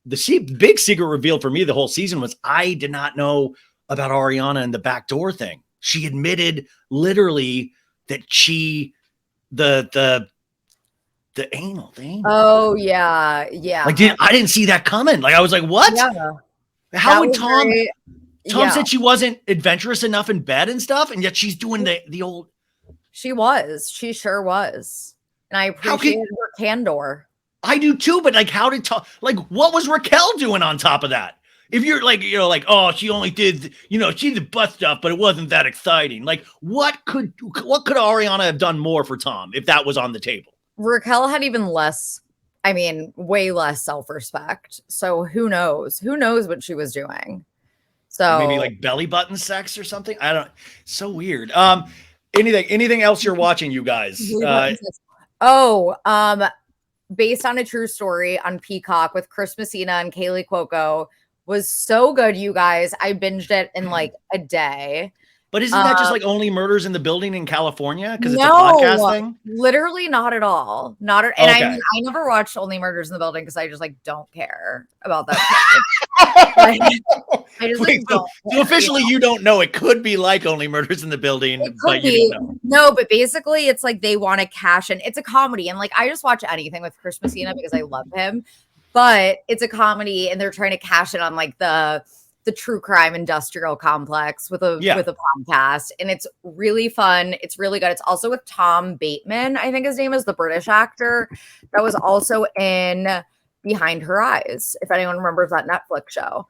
the big secret revealed for me the whole season was I did not know about Ariana and the backdoor thing. She admitted literally that the anal thing. Oh yeah. Yeah. Like, I didn't see that coming. Like, I was like, what? Yeah. How would Tom said she wasn't adventurous enough in bed and stuff, and yet she's doing the old. She sure was. And I appreciated her candor. I do too, but like, how did Tom, like, what was Raquel doing on top of that? If you're like, oh, she only did, she did butt stuff, but it wasn't that exciting. Like, what could Ariana have done more for Tom if that was on the table? Raquel had even less, way less self-respect. So who knows? Who knows what she was doing? So maybe like belly button sex or something. I don't. So weird. Anything else you're watching, you guys? Based on a true story on Peacock with Chris Messina and Kaylee Cuoco was so good, you guys. I binged it in like a day. But isn't that just like Only Murders in the Building in California? Because it's a podcast thing? Literally not at all. And I never watched Only Murders in the Building because I just like don't care about that. I just don't. So officially you don't know. It could be like Only Murders in the Building, but you don't know. No, but basically it's like they want to cash in. It's a comedy. And like I just watch anything with Chris Messina because I love him. But it's a comedy and they're trying to cash in on like the true crime industrial complex with a podcast, and it's really fun. It's really good. It's also with Tom Bateman, I think his name is, the British actor that was also in Behind Her Eyes, if anyone remembers that Netflix show.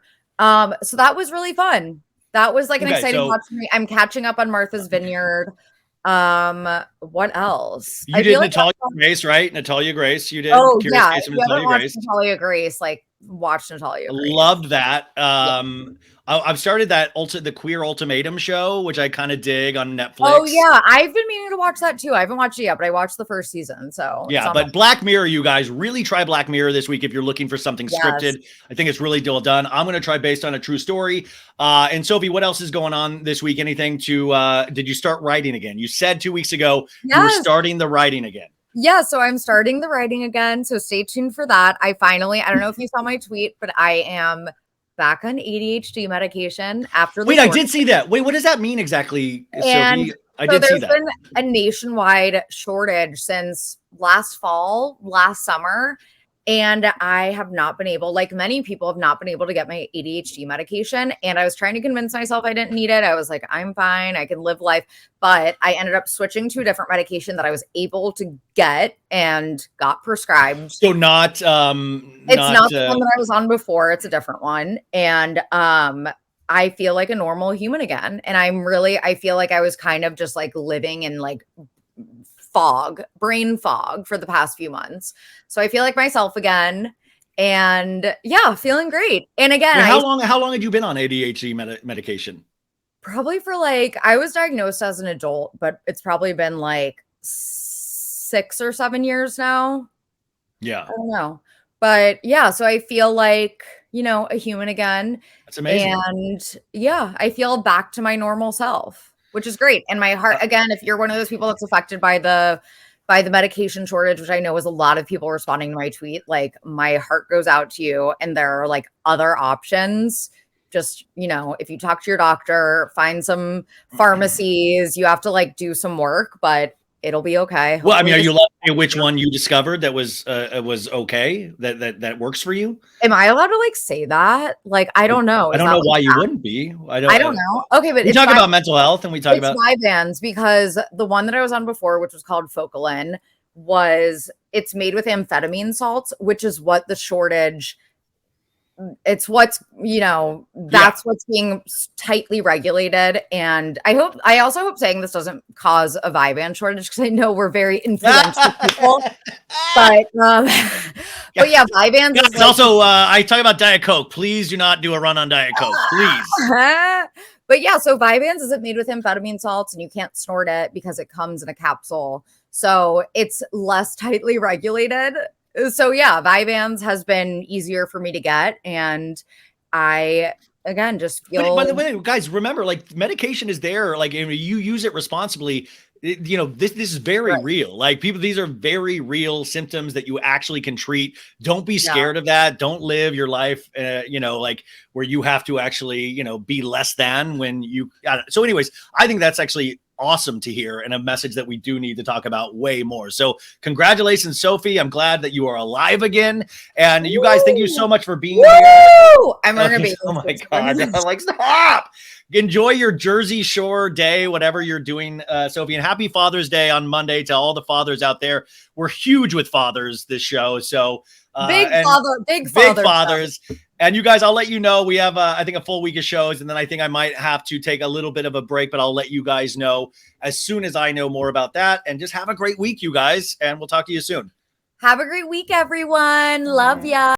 So that was really fun. That was like an exciting watch for me. I'm catching up on Martha's Vineyard. What else? You did Natalia Grace, right? Natalia Grace. You did. Oh, yeah. If you haven't watched Natalia Grace, like, watch Natalia Grace. Loved that. I've started the Queer Ultimatum show, which I kind of dig on Netflix. Oh yeah, I've been meaning to watch that too. I haven't watched it yet, but I watched the first season. So yeah, but Black Mirror, you guys really try Black Mirror this week if you're looking for something scripted. I think it's really well done. I'm going to try based on a true story. And Sophie, what else is going on this week? Anything did you start writing again? You said 2 weeks ago you were starting the writing again. Yeah, so I'm starting the writing again. So stay tuned for that. I don't know if you saw my tweet, but I am back on ADHD medication after. Wait, I did see that. Wait, what does that mean exactly, Sophie? I did see that. There's been a nationwide shortage since last summer. And I have not been able, like many people, have not been able to get my ADHD medication. And I was trying to convince myself I didn't need it. I was like, I'm fine. I can live life. But I ended up switching to a different medication that I was able to get and got prescribed. So it's not the one that I was on before. It's a different one. And I feel like a normal human again. And I feel like I was kind of just like living in like brain fog for the past few months. So I feel like myself again, and yeah, feeling great. And again, how long had you been on ADHD medication? Probably for like, I was diagnosed as an adult, but it's probably been like 6 or 7 years now. Yeah. I don't know. But yeah, so I feel like, a human again. That's amazing. And yeah, I feel back to my normal self, which is great. And my heart, again, if you're one of those people that's affected by the medication shortage, which I know is a lot of people responding to my tweet, like my heart goes out to you. And there are like other options. Just, if you talk to your doctor, find some pharmacies, you have to like do some work, but it'll be okay. Well, I mean, are you allowed to say which one you discovered that was okay, that works for you? Am I allowed to like say that? Like, I don't know. I don't know why you wouldn't be. I don't know. Okay, but we talk about mental health and we talk about Vyvanse, because the one that I was on before, which was called Focalin, it's made with amphetamine salts, which is what the shortage. It's what's that's what's being tightly regulated. And I also hope saying this doesn't cause a Vyvanse shortage, because I know we're very influential people. But yeah, Vyvanse is also I talk about Diet Coke. Please do not do a run on Diet Coke, please. But yeah, so Vyvanse isn't made with amphetamine salts, and you can't snort it because it comes in a capsule, so it's less tightly regulated. So yeah, Vyvanse has been easier for me to get, and I again just feel. By the way, guys, remember, like, medication is there. Like, you use it responsibly. This is very real. Like, people, these are very real symptoms that you actually can treat. Don't be scared of that. Don't live your life, like where you have to actually, be less than when you. So, anyways, I think that's actually awesome to hear, and a message that we do need to talk about way more. So congratulations, Sophie. I'm glad that you are alive again. And you guys, thank you so much for being here. I'm gonna be. Oh my God. I'm like, stop. Enjoy your Jersey Shore day, whatever you're doing, Sophie, and happy Father's Day on Monday to all the fathers out there. We're huge with fathers this show. So big fathers. And you guys, I'll let you know. We have, I think, a full week of shows, and then I think I might have to take a little bit of a break, but I'll let you guys know as soon as I know more about that. And just have a great week, you guys, and we'll talk to you soon. Have a great week, everyone. Love ya.